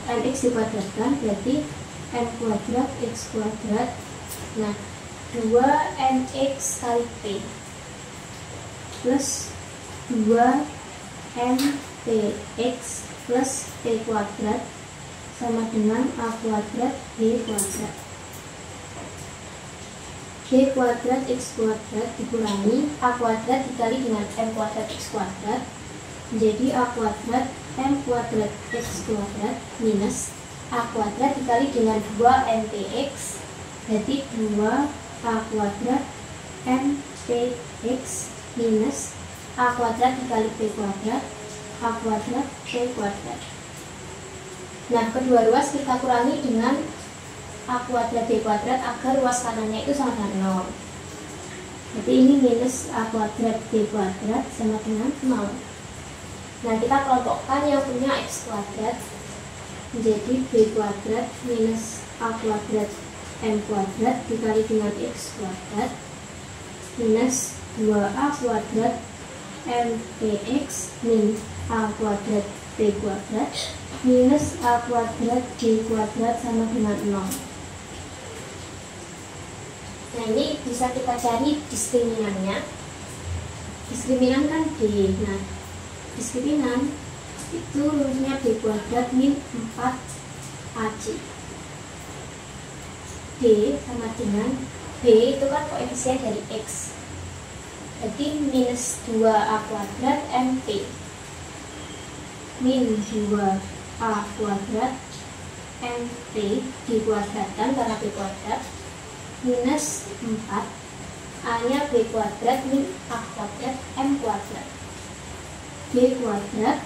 Speaker 1: MX dikuadratkan berarti M kuadrat X kuadrat. Nah, 2MX kali P plus 2MPX plus P kuadrat sama dengan A kuadrat B kuadrat. B kuadrat X kuadrat dikurangi A kuadrat dikali dengan M kuadrat X kuadrat menjadi A kuadrat M kuadrat X kuadrat minus A kuadrat dikali dengan 2MPX jadi 2A kuadrat MPX minus A kuadrat dikali P kuadrat A kuadrat P kuadrat. Nah, kedua ruas kita kurangi dengan A kuadrat B kuadrat agar ruas kanannya itu sama dengan 0. Jadi ini minus A kuadrat B kuadrat sama dengan 0. Nah, kita kelompokkan yang punya X kuadrat menjadi B kuadrat minus A kuadrat M kuadrat dikali dengan X kuadrat minus 2A kuadrat MPX min A kuadrat B kuadrat minus A kuadrat B kuadrat sama dengan 0. Nah, ini bisa kita cari diskriminannya. Diskriminan kan D. Nah, diskriminan itu rumusnya B kuadrat min 4AC. D sama dengan B itu kan koefisien dari X, jadi minus 2A kuadrat MP min 2A kuadrat MP dikuadratkan karena B kuadrat minus 4 A nya B kuadrat min A kuadrat M kuadrat B kuadrat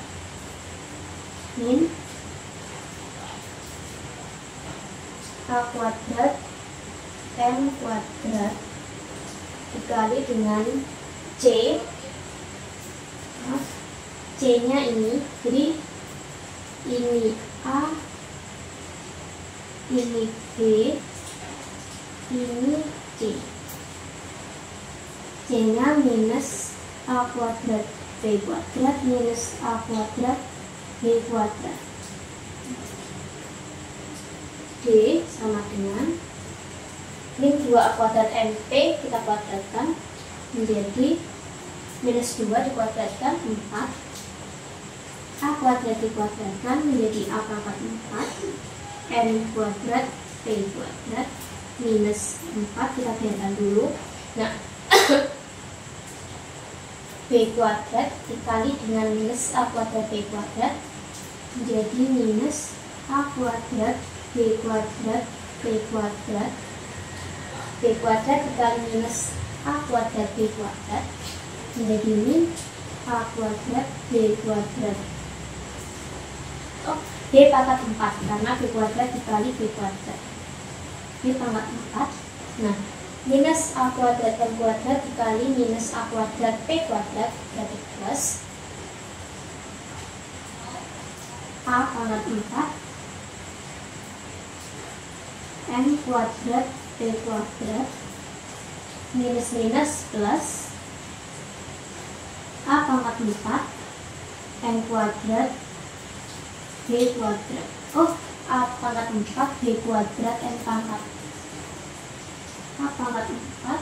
Speaker 1: min A kuadrat M kuadrat dikali dengan C. C nya ini, jadi ini A, ini B, ini C. C nya minus A kuadrat B kuadrat minus A kuadrat B kuadrat. D sama dengan min 2A kuadrat MP kita kuadratkan menjadi minus 2 dikuadratkan 4, A kuadrat dikuadratkan menjadi A pangkat 4 M kuadrat P kuadrat minus 4 kita biarkan dulu. Nah, B kuadrat dikali dengan minus A kuadrat B kuadrat menjadi minus A kuadrat B kuadrat B kuadrat B kuadrat dikali minus A kuadrat B kuadrat menjadi min A kuadrat B kuadrat. Oh, B pangkat 4 karena B kuadrat dikali B kuadrat B pangkat 4. Nah, minus A kuadrat M kuadrat dikali minus A kuadrat P kuadrat berarti plus A pangkat 4 M kuadrat P kuadrat minus minus plus A pangkat 4 M kuadrat B kuadrat. Oh, A pangkat 4 B kuadrat M pangkat A pangkat 4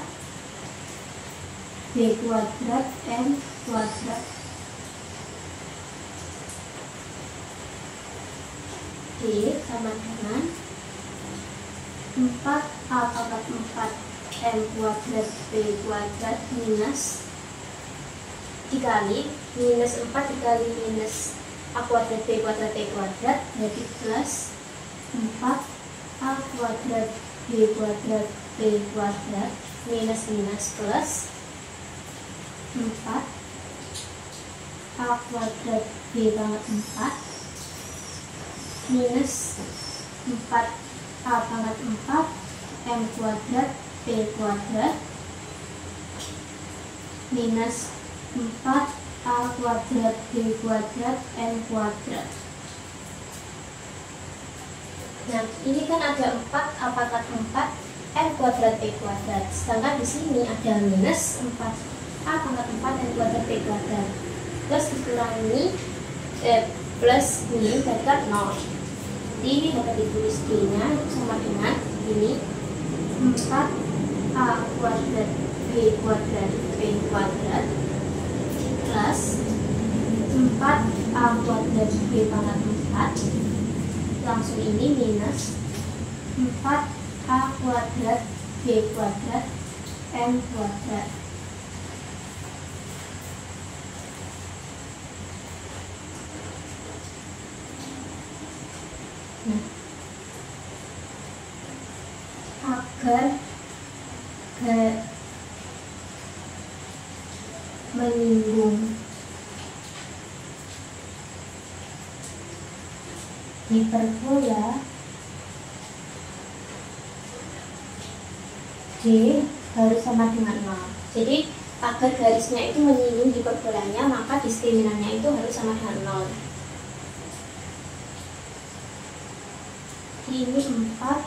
Speaker 1: B kuadrat M kuadrat. D sama dengan 4A pangkat 4 M kuadrat B kuadrat minus dikali minus 4 dikali minus A kuadrat B kuadrat T kuadrat jadi plus 4A kuadrat B kuadrat B kuadrat minus minus plus 4A kuadrat B pangkat 4 minus 4A pangkat 4 M kuadrat B kuadrat minus 4A kuadrat B kuadrat M kuadrat. Nah, ini kan ada 4A pangkat 4 M kuadrat B kuadrat, sedangkan di sini ada minus 4A pangkat 4 M kuadrat B kuadrat plus dikurangi plus ini berarti kan 0. Jadi dapat ditulis D-nya sama dengan ini 4A kuadrat B kuadrat B kuadrat plus 4A kuadrat B pangkat 4 langsung ini minus 4A kuadrat B kuadrat M kuadrat. Nah, agar menyinggung hiperbola D harus sama dengan 0. Jadi agar garisnya itu menyinggung hiperbolanya, maka diskriminannya itu harus sama dengan 0. Ini 4A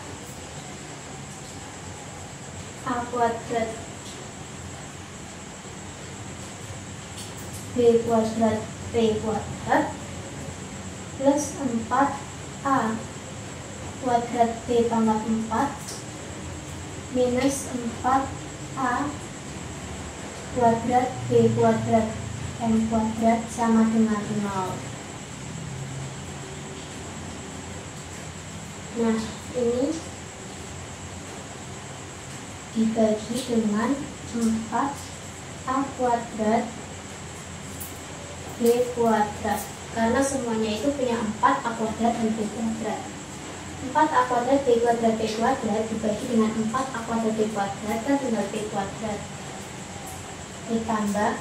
Speaker 1: kuadrat B kuadrat B kuadrat plus 4A kuadrat B pangkat 4 minus 4A kuadrat B kuadrat M kuadrat sama dengan 0. Nah, ini dibagi dengan 4A kuadrat B kuadrat, karena semuanya itu punya 4A kuadrat dan B kuadrat. 4A kuadrat B kuadrat B kuadrat dibagi dengan 4A kuadrat B kuadrat dan tinggal B kuadrat, ditambah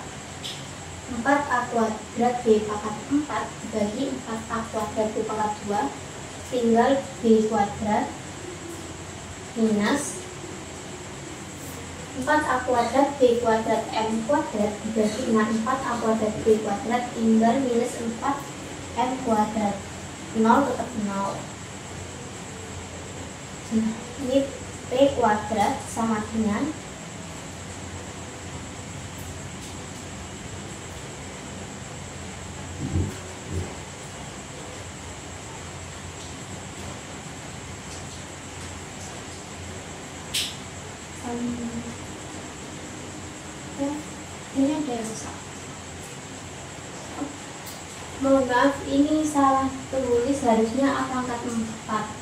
Speaker 1: 4A kuadrat B pangkat 4 dibagi 4A kuadrat B pangkat 2 tinggal B kuadrat minus 4A kuadrat B kuadrat M kuadrat dibagi dengan 4A kuadrat B kuadrat tinggal minus 4M kuadrat. 0 tetap 0. Nah, ini P kuadrat sama dengan ini ada yang salah. Mohon maaf, ini salah tulis, harusnya A pangkat 4.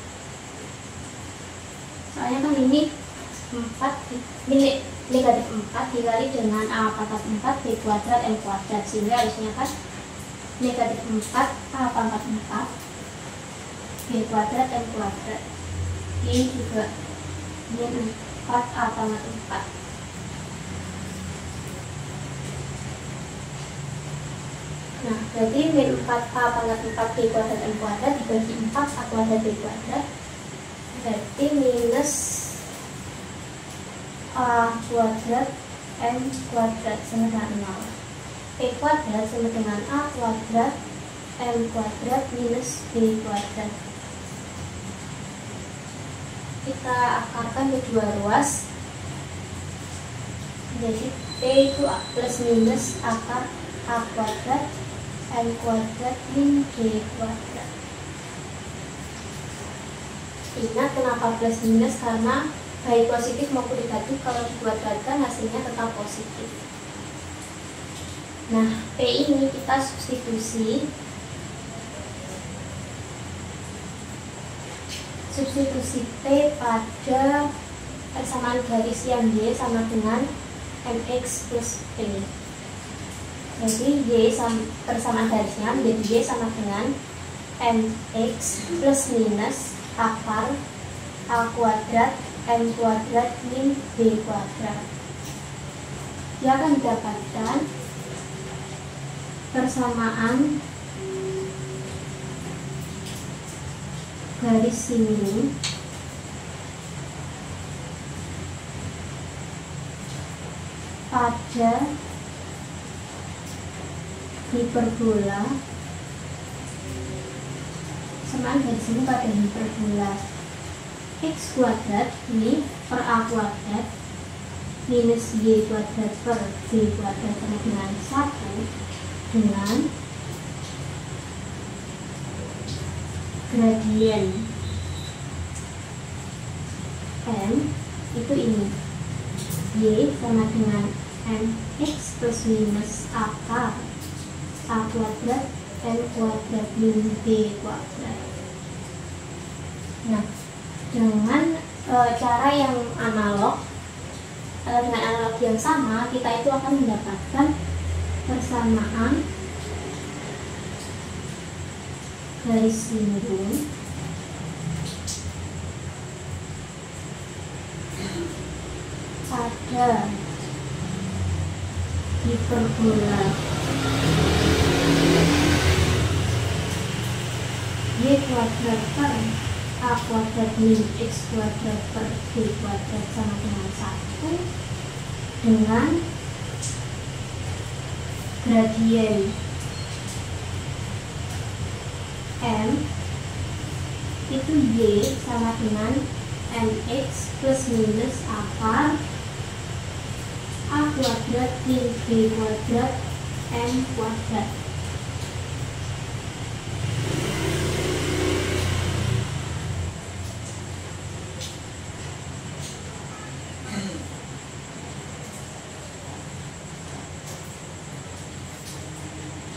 Speaker 1: Soalnya kan ini 4 ini negatif 4 dikali dengan A pangkat 4 B kuadrat M kuadrat, sehingga harusnya kan negatif 4 A pangkat 4 B kuadrat M kuadrat. Ini juga min 4 A pangkat 4. Nah, berarti min 4A pangkat 4 B kuadrat M kuadrat dibagi 4A kuadrat B kuadrat berarti minus A kuadrat M kuadrat sama dengan 0. P kuadrat sama dengan A kuadrat M kuadrat minus B kuadrat. Kita akarkan kedua ruas, jadi P itu plus minus akar A kuadrat M kuadrat min B kuadrat. Ingat kenapa plus minus, karena baik positif maupun negatif kalau dikuadratkan hasilnya tetap positif. Nah, P ini kita substitusi P pada persamaan garis yang Y sama dengan MX plus P. Jadi Y persamaan garisnya menjadi Y sama dengan MX plus minus akar A kuadrat M kuadrat min B kuadrat. Dia akan mendapatkan persamaan garis sini pada hiperbola, persamaan garis ini pada hiperbola X kuadrat ini per A kuadrat minus Y kuadrat per B kuadrat sama dengan 1 dengan gradien M itu ini Y sama dengan MX plus minus akar A kuadrat M kuadrat min B kuadrat. Nah, dengan cara yang analog atau dengan analogi yang sama, kita itu akan mendapatkan persamaan garis singgung pada hiperbola Y kuadrat per A kuadrat min X kuadrat per B kuadrat sama dengan 1 dengan gradien M itu Y sama dengan MX plus minus akar A kuadrat min B kuadrat M kuadrat.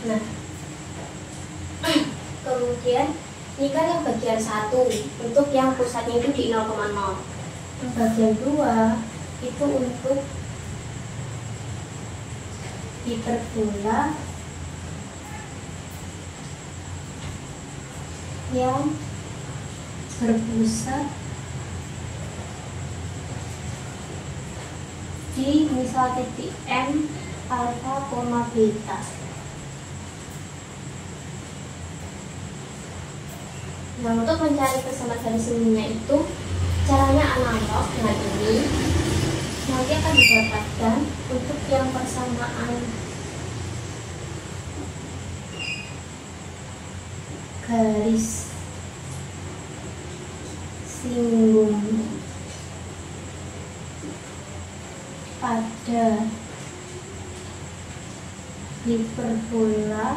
Speaker 1: Nah, kemudian ini kan yang bagian 1 untuk yang pusatnya itu di 0,0. Yang bagian 2 itu untuk hiperbola yang berpusat di misal titik M alfa, beta. Nah, untuk mencari persamaan garis lingkungnya itu caranya analog dengan ini. Nanti akan didapatkan untuk yang persamaan garis singgung pada hiperbola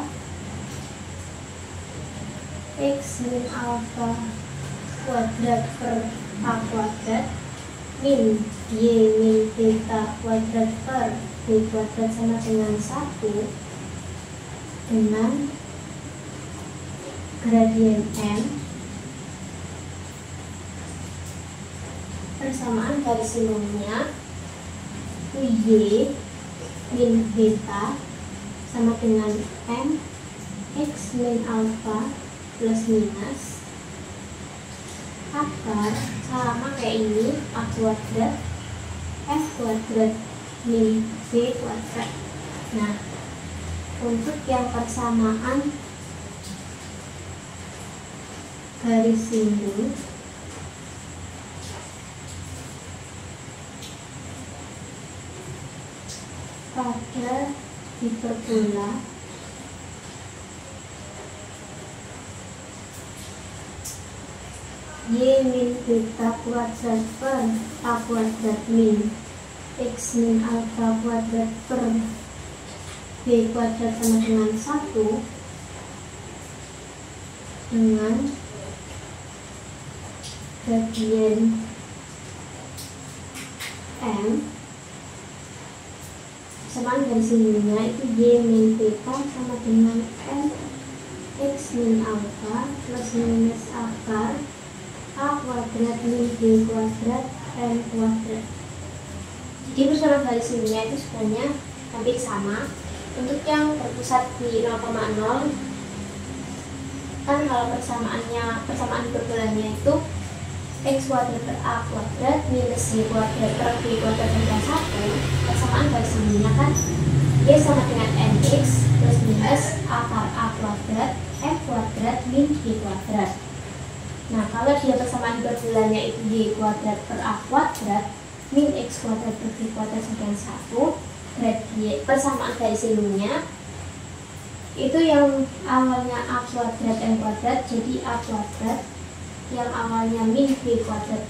Speaker 1: x min alfa kuadrat per a kuadrat min y min beta kuadrat per b kuadrat sama dengan 1 dengan gradien m persamaan garis sinumnya y min beta sama dengan m x min alfa plus minus akar sama kayak ini a kuadrat f kuadrat min b kuadrat. Nah, untuk yang persamaan garis singgung pada hiperbola y min beta kuadrat per a kuadrat min x min alfa kuadrat per b kuadrat sama dengan 1 dengan gradien m persamaan garis singgungnya itu y min beta sama dengan m x min alfa plus minus akar a kuadrat min b kuadrat m kuadrat. Jadi persamaan garis singgungnya itu sebenarnya hampir sama. Untuk yang berpusat di 0,0 kan kalau persamaan hiperbolanya itu x kuadrat per a kuadrat minus y kuadrat per b kuadrat tambah 1. Persamaan garis singgungnya kan y sama dengan mx plus minus akar a kuadrat f kuadrat min b kuadrat. Nah, kalau dia persamaan hiperbolanya itu y kuadrat per a kuadrat min x kuadrat per b kuadrat sama dengan 1, berarti persamaan garis singgungnya itu yang awalnya a kuadrat m kuadrat jadi a kuadrat, yang awalnya min b kuadrat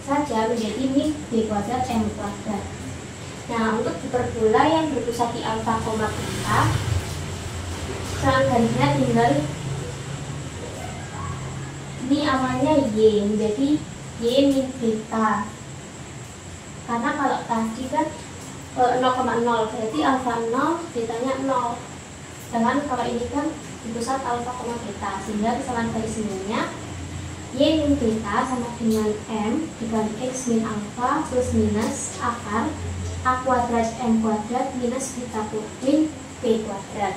Speaker 1: saja menjadi min b kuadrat m kuadrat. Nah, untuk hiperbola yang berpusat di alfa, beta, persamaan garisnya tinggal ini awalnya y menjadi y min beta, karena kalau tadi kan 0,0 berarti alfa 0 betanya 0, sedangkan kalau ini kan di pusat alfa, beta, sehingga persamaan garis singgungnya y min beta sama dengan m dikali x min alfa plus minus akar a kuadrat m kuadrat minus beta min b kuadrat.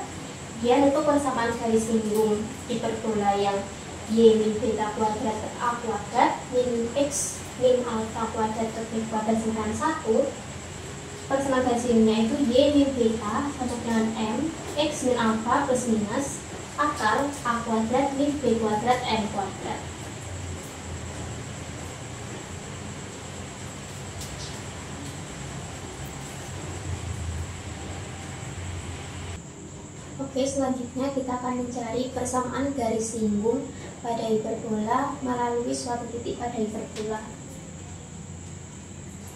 Speaker 1: Dia itu persamaan garis singgung hiperbola yang y min beta kuadrat per a kuadrat min x min alfa kuadrat per b kuadrat sama dengan 1. Persamaan garis singgungnya itu y min beta sama dengan m x min alfa plus minus akar a kuadrat min b kuadrat m kuadrat. Oke, selanjutnya kita akan mencari persamaan garis singgung pada hiperbola melalui suatu titik pada hiperbola.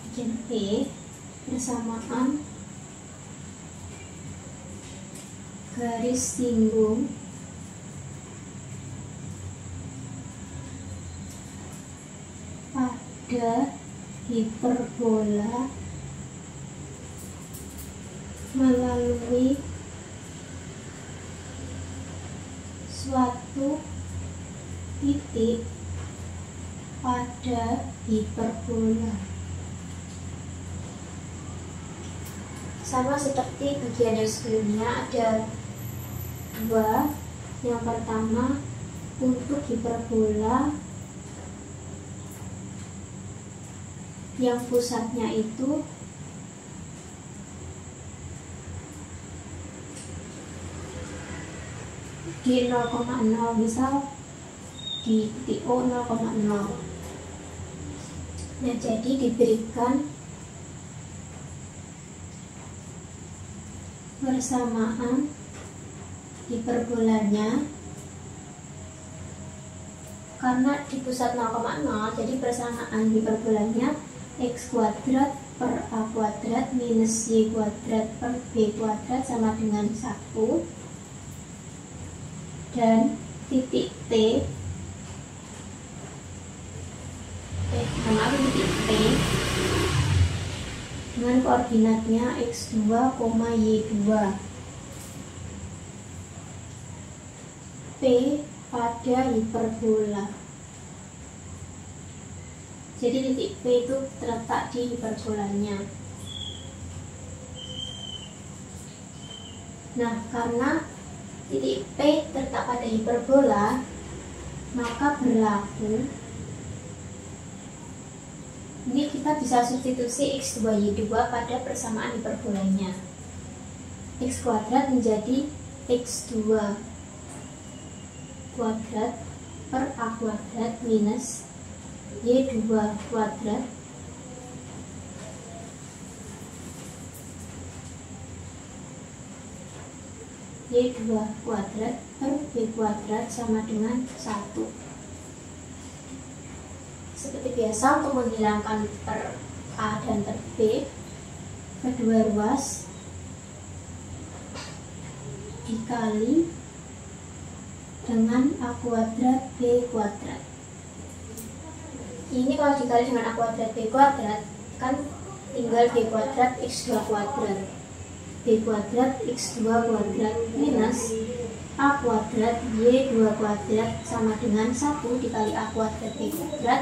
Speaker 1: Bagian B, persamaan garis singgung pada hiperbola melalui hiperbola. Sama seperti bagian yang sebelumnya, ada dua. Yang pertama untuk hiperbola yang pusatnya itu di 0,0, misal di titik O 0,0. Nah, jadi diberikan persamaan hiperbolanya karena di pusat 0,0, jadi persamaan hiperbolanya x kuadrat per a kuadrat minus y kuadrat per b kuadrat sama dengan 1, dan titik T titik P dengan koordinatnya x2, y2. P pada hiperbola. Jadi titik P itu terletak di hiperbolanya. Nah, karena titik P terletak pada hiperbola, maka berlaku, ini kita bisa substitusi x2y2 pada persamaan hiperbolanya. X kuadrat menjadi x2 kuadrat per a kuadrat minus y2 kuadrat y2 kuadrat per b kuadrat sama dengan 1. Seperti biasa, untuk menghilangkan per a dan per b, kedua ruas dikali dengan a kuadrat b kuadrat. Ini kalau dikali dengan a kuadrat b kuadrat, kan tinggal b kuadrat x2 kuadrat, b kuadrat x2 kuadrat minus a kuadrat y2 kuadrat sama dengan 1 dikali a kuadrat b kuadrat,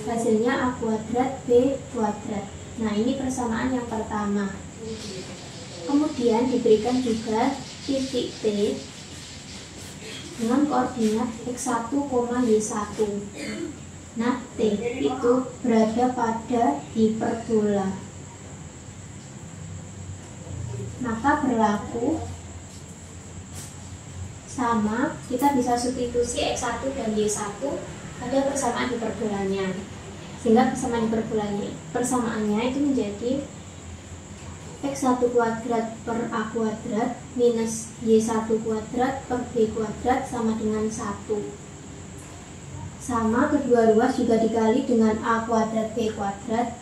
Speaker 1: hasilnya a kuadrat b kuadrat. Nah, ini persamaan yang pertama. Kemudian diberikan juga titik T dengan koordinat x1, y1. Nah, T itu berada pada hiperbola. Maka berlaku sama, kita bisa substitusi x1 dan y1 pada persamaan hiperbolanya, sehingga persamaannya itu menjadi x1 kuadrat per a kuadrat minus y1 kuadrat per b kuadrat sama dengan 1. Sama, kedua ruas juga dikali dengan a kuadrat b kuadrat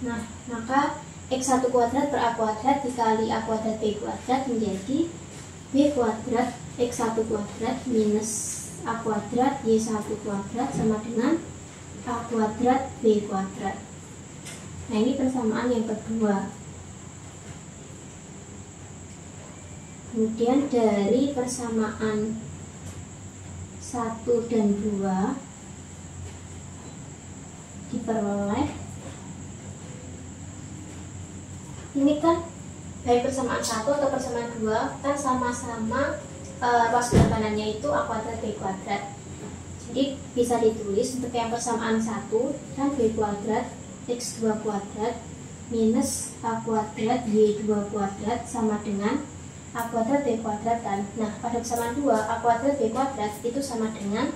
Speaker 1: Nah, maka x1 kuadrat per a kuadrat dikali a kuadrat b kuadrat menjadi b kuadrat x1 kuadrat minus a kuadrat y1 kuadrat sama dengan a kuadrat b kuadrat. Nah, ini persamaan yang kedua. Kemudian dari persamaan 1 dan 2 diperoleh, ini kan baik persamaan 1 atau persamaan 2 kan sama-sama ruas belakangnya itu a kuadrat b kuadrat. Jadi bisa ditulis untuk yang persamaan 1 kan b kuadrat x2 kuadrat minus a kuadrat y2 kuadrat sama dengan a kuadrat b kuadrat kan. Nah, pada persamaan 2 a kuadrat b kuadrat itu sama dengan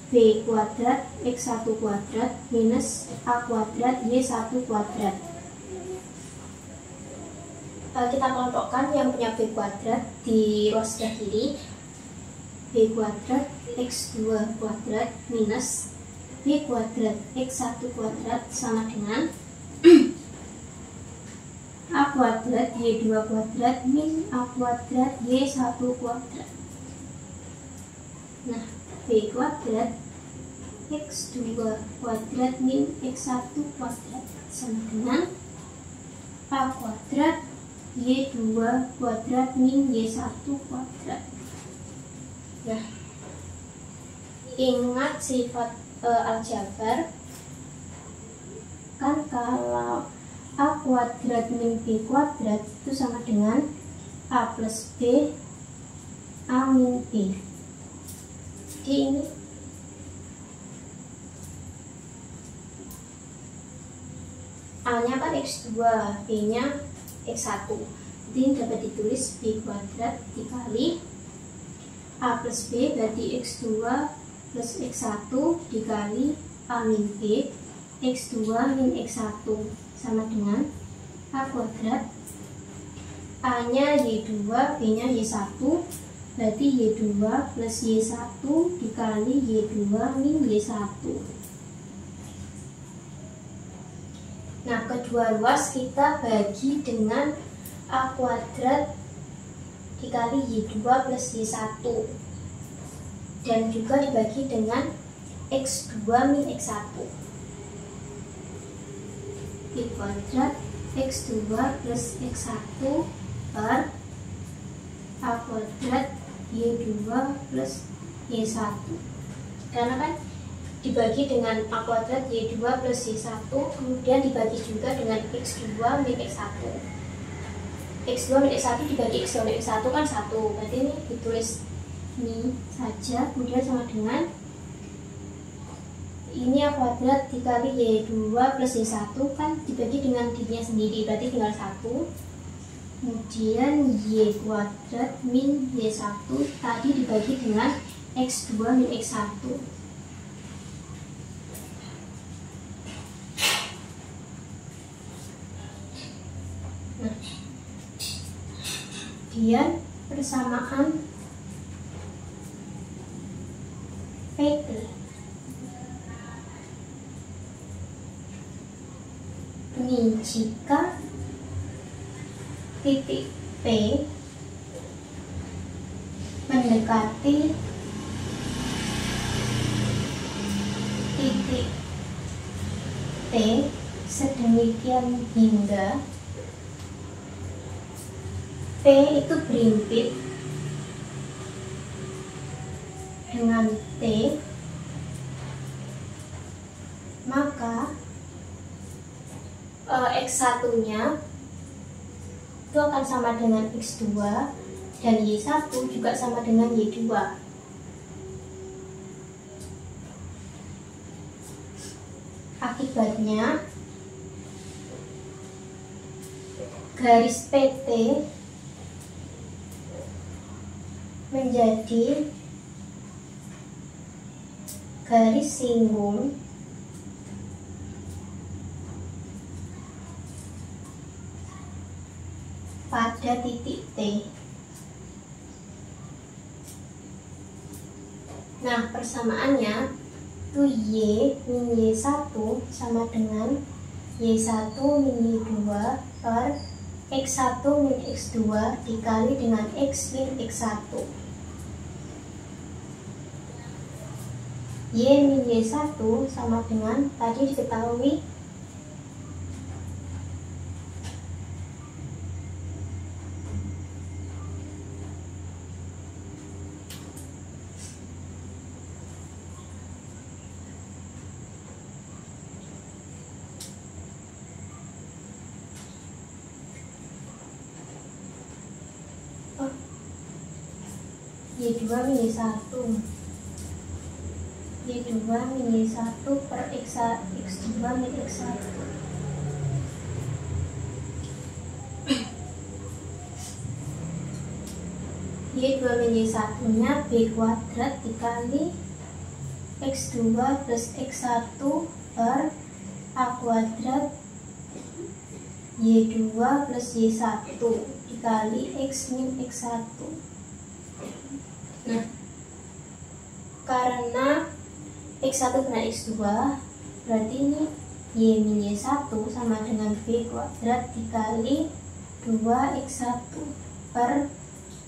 Speaker 1: b kuadrat x1 kuadrat minus a kuadrat y1 kuadrat. Kita kelompokkan yang punya b kuadrat di ruas sebelah kiri, b kuadrat x2 kuadrat minus b kuadrat x1 kuadrat sama dengan a kuadrat y2 kuadrat min a kuadrat y1 kuadrat. Nah, b kuadrat x2 kuadrat min x1 kuadrat sama dengan a kuadrat y2 kuadrat min y1 kuadrat. Nah, ingat sifat aljabar kan, kalau A kuadrat min B kuadrat itu sama dengan A plus B A min B. Jadi ini A nya kan X2, B nya X1. Jadi ini dapat ditulis B kuadrat dikali A plus B, berarti X2 plus X1 dikali A min B, X2 min X1 sama dengan A kuadrat, A nya Y2, B nya Y1, berarti Y2 plus Y1 dikali Y2 min Y1. Nah, kedua ruas kita bagi dengan A kuadrat dikali Y2 plus Y1, dan juga dibagi dengan X2 min X1. Y kuadrat X2 plus X1 per A kuadrat Y2 plus Y1. Karena kan dibagi dengan A kuadrat Y2 plus Y1, kemudian dibagi juga dengan X2 min X1. X2 min X1 dibagi X2 min X1 kan 1, berarti ini ditulis ini saja, kemudian sama dengan ini A kuadrat dikali Y2 plus Y1 kan dibagi dengan dirinya sendiri, berarti tinggal 1. Kemudian Y kuadrat min Y1 tadi dibagi dengan X2 min X1. Nah, kemudian persamaan PT. Ini jika titik P mendekati titik T sedemikian hingga P itu berimpit dengan T, maka X1 nya itu akan sama dengan X2 dan Y1 juga sama dengan Y2. Akibatnya garis PT menjadi garis singgung pada titik T. Nah, persamaannya itu Y min Y1 sama dengan Y1 min Y2 per X1 min X2 dikali dengan X min X1. Y min Y1 sama dengan tadi diketahui Y2 min Y1 Y2 min Y1 per X2 min X1. Y2 min Y1 nya B kuadrat dikali X2 plus X1 per A kuadrat Y2 plus Y1 dikali X min X1. Nah, karena X1 kena X2, berarti ini Y min Y1 sama dengan B kuadrat dikali 2X1 per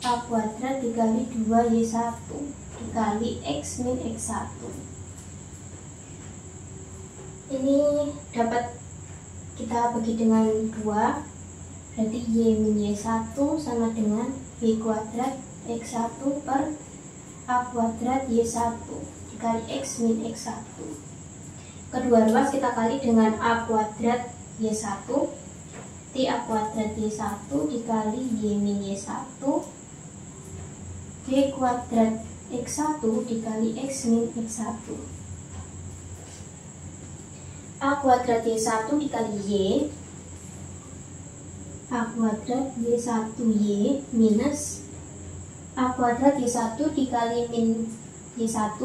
Speaker 1: A kuadrat dikali 2Y1 dikali X min X1. Ini dapat kita bagi dengan 2, berarti Y min Y1 sama dengan B kuadrat X1 per A kuadrat Y1 dikali X min X1. Kedua ruas kita kali dengan A kuadrat Y1, T A kuadrat Y1 dikali Y min Y1, B kuadrat X1 dikali X min X1. A kuadrat Y1 dikali Y, A kuadrat Y1Y minus A kuadrat Y1 dikali min Y1,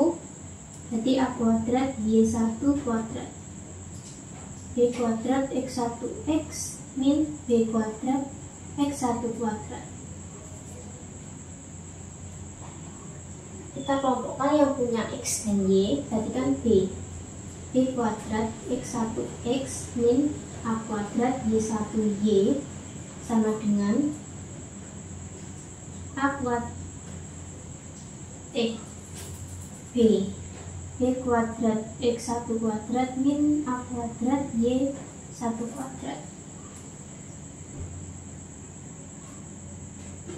Speaker 1: berarti A kuadrat Y1 kuadrat, B kuadrat X1X min B kuadrat X1 kuadrat. Kita kelompokkan yang punya X dan Y, berarti kan B kuadrat X1X min A kuadrat Y1Y sama dengan A kuadrat B kuadrat X1 kuadrat min A kuadrat Y1 kuadrat.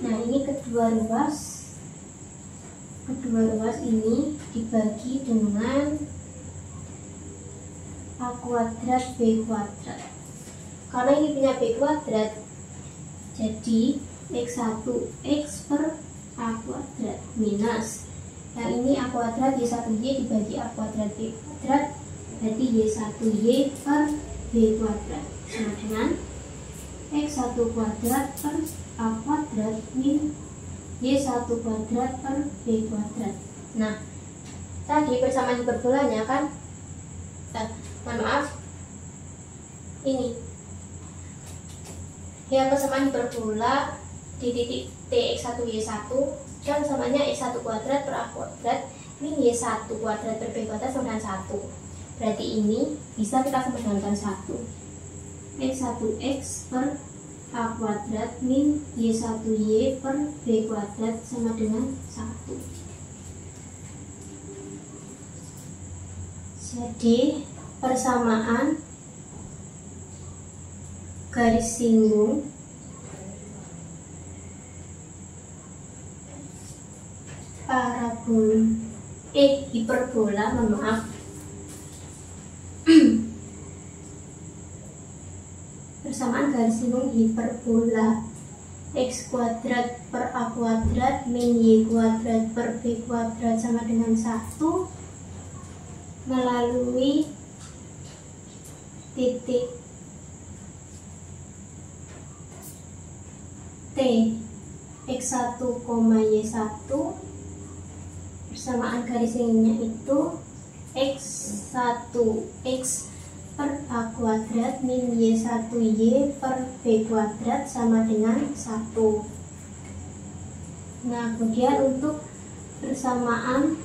Speaker 1: Nah, ini kedua ruas ini dibagi dengan A kuadrat B kuadrat. Karena ini punya B kuadrat, jadi X1X per A kuadrat minus yang ini A kuadrat Y1Y dibagi A kuadrat B kuadrat, berarti Y1Y per B kuadrat sama dengan X1 kuadrat per A kuadrat min Y1 kuadrat per B kuadrat. Nah, tadi persamaan hiperbolanya kan, ini yang persamaan hiperbola di titik T X1Y1 kan samanya X1 kuadrat per A kuadrat min Y1 kuadrat per B kuadrat sama dengan 1. Berarti ini bisa kita samakan 1. X1X per A kuadrat min Y1Y per B kuadrat sama dengan 1. Jadi persamaan garis singgung hiperbola, persamaan garis singgung hiperbola X kuadrat per A kuadrat min Y kuadrat per B kuadrat sama dengan 1 melalui titik T X1, Y1. Persamaan garis singgungnya itu X1X per A kuadrat min Y1Y per B kuadrat sama dengan 1. Nah, kemudian untuk persamaan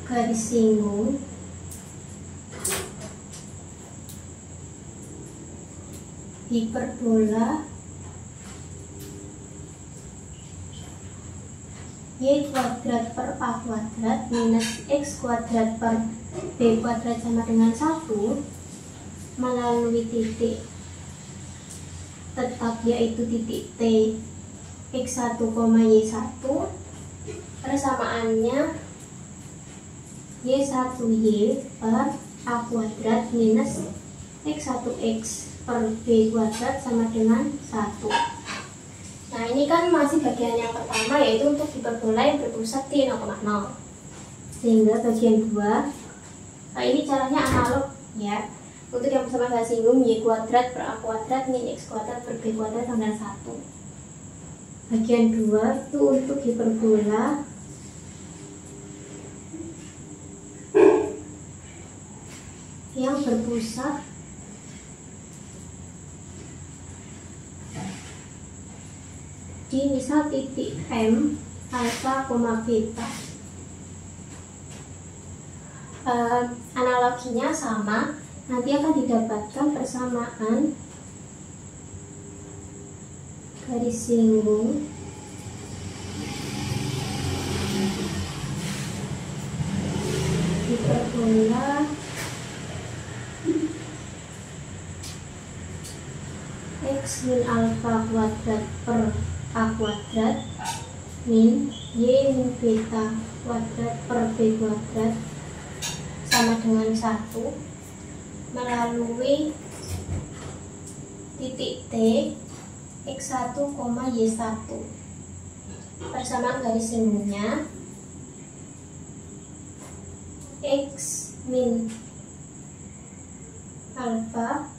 Speaker 1: garis singgung hiperbola Y kuadrat per A kuadrat minus X kuadrat per B kuadrat sama dengan 1 melalui titik tetap yaitu titik T X1, Y1. Persamaannya Y1Y per A kuadrat minus X1X per B kuadrat sama dengan 1. Nah, ini kan masih bagian yang pertama, yaitu untuk hiperbola yang berpusat di 0,0. Sehingga bagian 2, nah ini caranya analog ya. Untuk yang persamaan garis singgung Y kuadrat per A kuadrat min X kuadrat per B kuadrat sama dengan 1. Bagian 2 itu untuk hiperbola yang berpusat di misal titik M alfa, beta. Analoginya sama, nanti akan didapatkan persamaan garis singgung hiperbola X min alfa kuadrat per A kuadrat min Y min beta kuadrat per B kuadrat sama dengan 1 melalui titik T X1, Y1. Persamaan garis sembunyinya X min alfa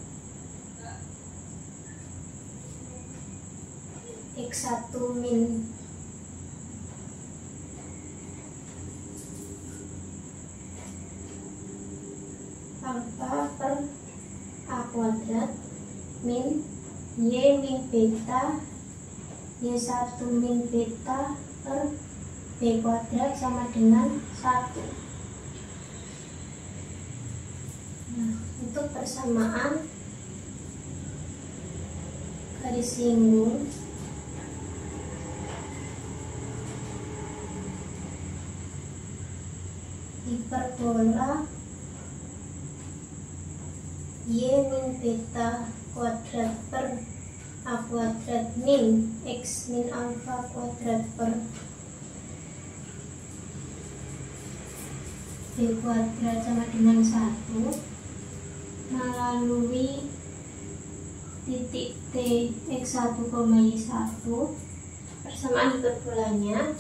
Speaker 1: X1 min alfa per A kuadrat min Y min beta Y1 min beta per B kuadrat sama dengan 1. Nah, untuk persamaan garis singgung hiperbola Y min beta kuadrat per A kuadrat min X min alfa kuadrat per B kuadrat sama dengan 1 melalui titik T X1, Y1. Persamaan hiperbolanya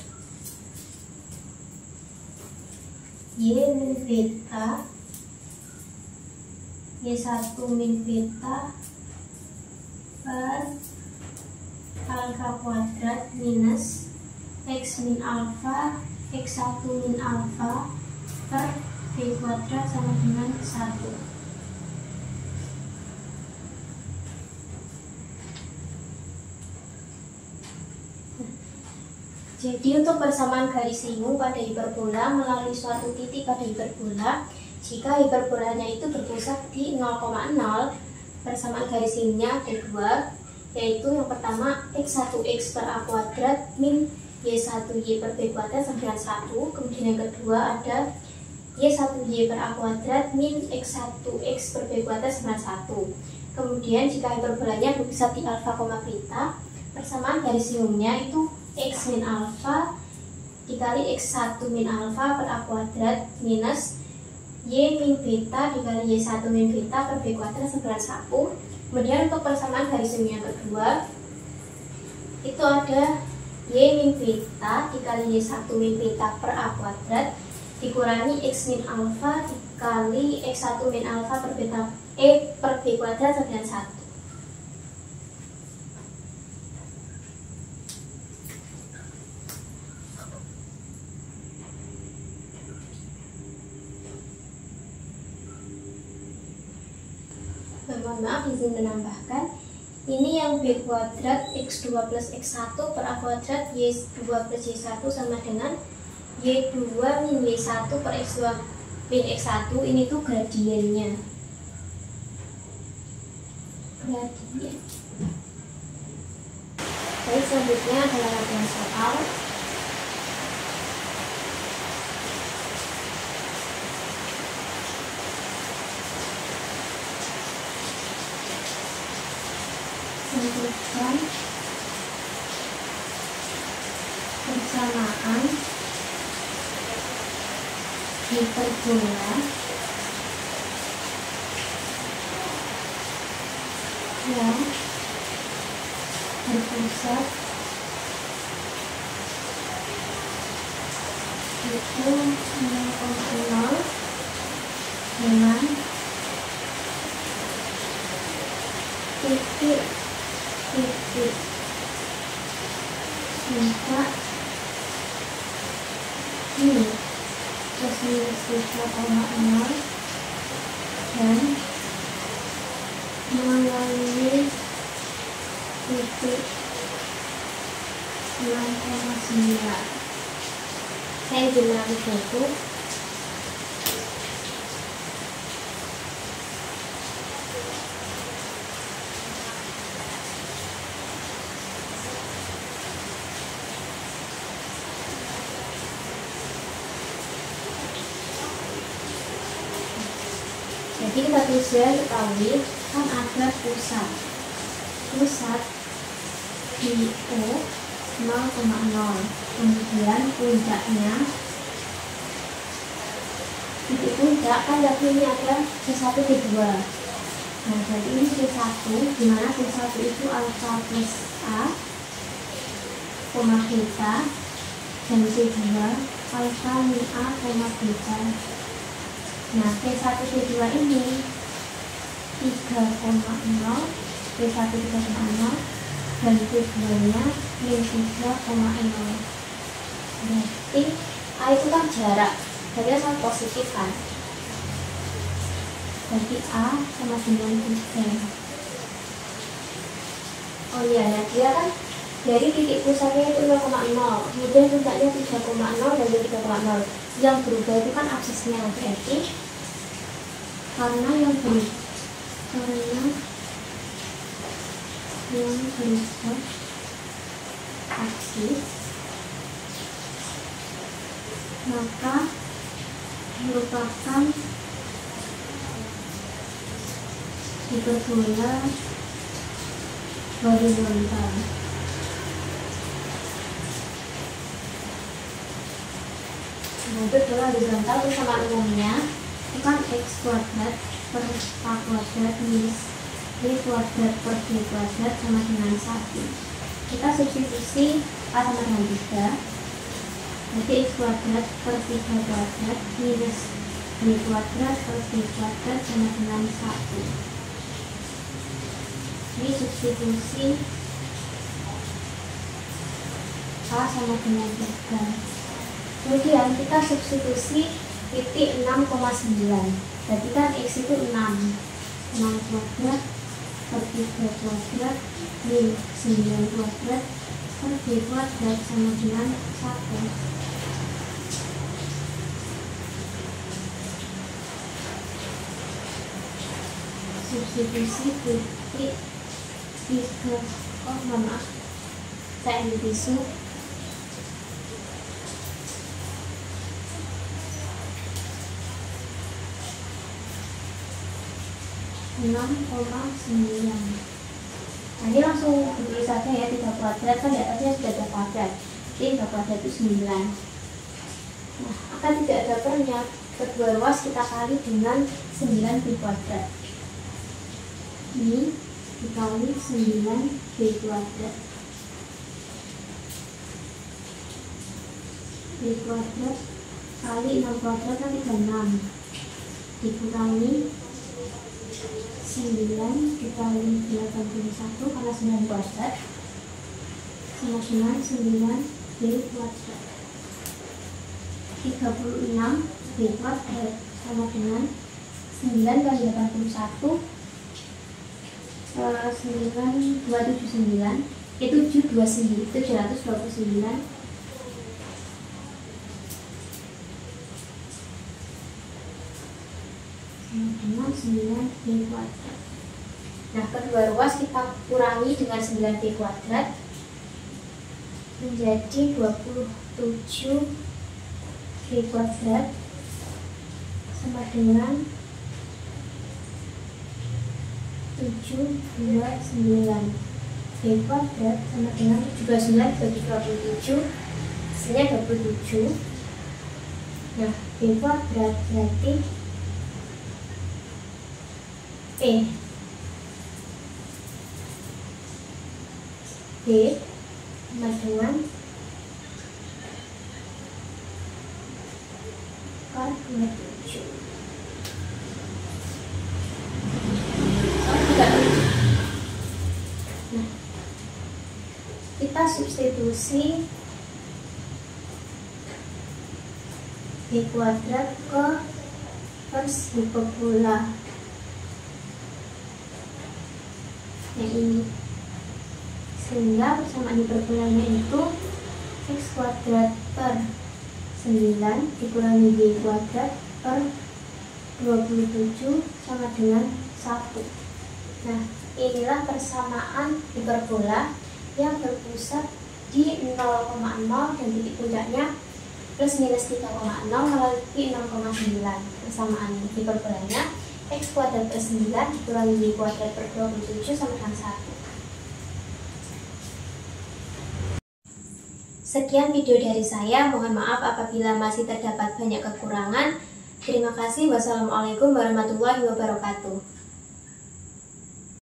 Speaker 1: Y min beta Y1 min beta per alfa kuadrat minus X min alfa X1 min alfa per B kuadrat sama dengan 1. Jadi untuk persamaan garis singgung pada hiperbola melalui suatu titik pada hiperbola, jika hiperbolanya itu berpusat di 0,0, persamaan garis singgungnya ada dua, yaitu yang pertama X1X per A kuadrat min Y1Y per B kuadrat sama dengan 1. Kemudian yang kedua ada Y1Y per A kuadrat min X1X per B kuadrat sama dengan 1. Kemudian jika hiperbolanya berpusat di alfa, beta, persamaan garis singgungnya itu X min alfa dikali X1 min alfa per A kuadrat minus Y min beta dikali Y1 min beta per B kuadrat sama dengan 1. Kemudian untuk persamaan garis singgung yang kedua itu ada Y min beta dikali Y1 min beta per A kuadrat dikurangi X min alfa dikali X1 min alfa per beta per B kuadrat sama dengan 1. Mohon maaf, izin menambahkan, ini yang B kuadrat X2 plus X1 per A kuadrat Y2 plus Y1 sama dengan Y2 min Y1 per X2 min X1. Ini tuh gradiennya. Baik, selanjutnya adalah latihan soal. Tentukan persamaan hiperbola yang berpusat itu 0,0 dengan titik minta ini plus minus 3,0 dan melalui titik 6,9. Saya jumlah itu jadi kita tulisnya ketahui kan ada pusat di O 0,0. Kemudian puncaknya, titik puncak kan ini ada C1, C2. Nah, jadi ini C1, dimana C1 itu alfa plus A, beta, dan C2 alfa min A, beta. Nah, C1, C2 ini 3,0, C1 3,0, dan C2 nya min 3,0. Berarti A itu kan jarak, jadi sama positif kan. Berarti A sama dengan 3. Oh iya, nah dia kan dari titik pusatnya itu 0,0, kemudian puncaknya 3,0 dan 3,0. Yang berubah itu kan aksisnya, berarti karena yang berubah aksis, maka merupakan hiperbola horizontal. Nah, hiperbola horizontal persamaan umumnya itu kan x kuadrat per a kuadrat minus b kuadrat per b kuadrat sama dengan 1. Kita substitusi a sama dengan 3, berarti x kuadrat per 3 kuadrat minus b kuadrat per b kuadrat sama dengan 1. Ini substitusi a sama dengan 3. Kemudian kita substitusi titik 6,9. Berarti kan x itu 6 kuadrat per 3 kuadrat min 9 kuadrat per b kuadrat sama dengan 1. Substitusi titik 3, maaf, saya ambil tisu. 6,9. Nah, ini langsung ditulis saja ya, 3 kuadrat kan di atasnya sudah ada kuadrat, jadi 3 kuadrat itu 9. Nah, akan tidak ada pernya, kedua ruas kita kali dengan 9 b kuadrat. Ini dikali 9 b kuadrat. B kuadrat kali 6 kuadrat kan 36, dikurangi 9 dikali 81 karena 9 kuadrat sama dengan 9 b kuadrat. 36 b kuadrat sama dengan 9 kali 81, 9279, itu 729 dengan 9 b kuadrat. Nah, kedua ruas kita kurangi dengan 9 b kuadrat menjadi 27 b kuadrat sama dengan 729. B kuadrat sama dengan 729 bagi 27, hasilnya 27. Nah, B kuadrat berarti B sama dengan per 27. Nah, kita substitusi B kuadrat ke pers hiperbola yang ini, sehingga persamaan hiperbolanya itu x kuadrat per 9 dikurangi b kuadrat per 27 sama dengan 1. Nah, inilah persamaan hiperbola yang berpusat di 0,0 dan titik puncaknya plus minus 3,0 memiliki 6,9. Persamaan hiperbolanya x kuadrat per 9 dikurangi y kuadrat per 27 sama dengan 1. Sekian video dari saya, mohon maaf apabila masih terdapat banyak kekurangan. Terima kasih. Wassalamualaikum warahmatullahi wabarakatuh.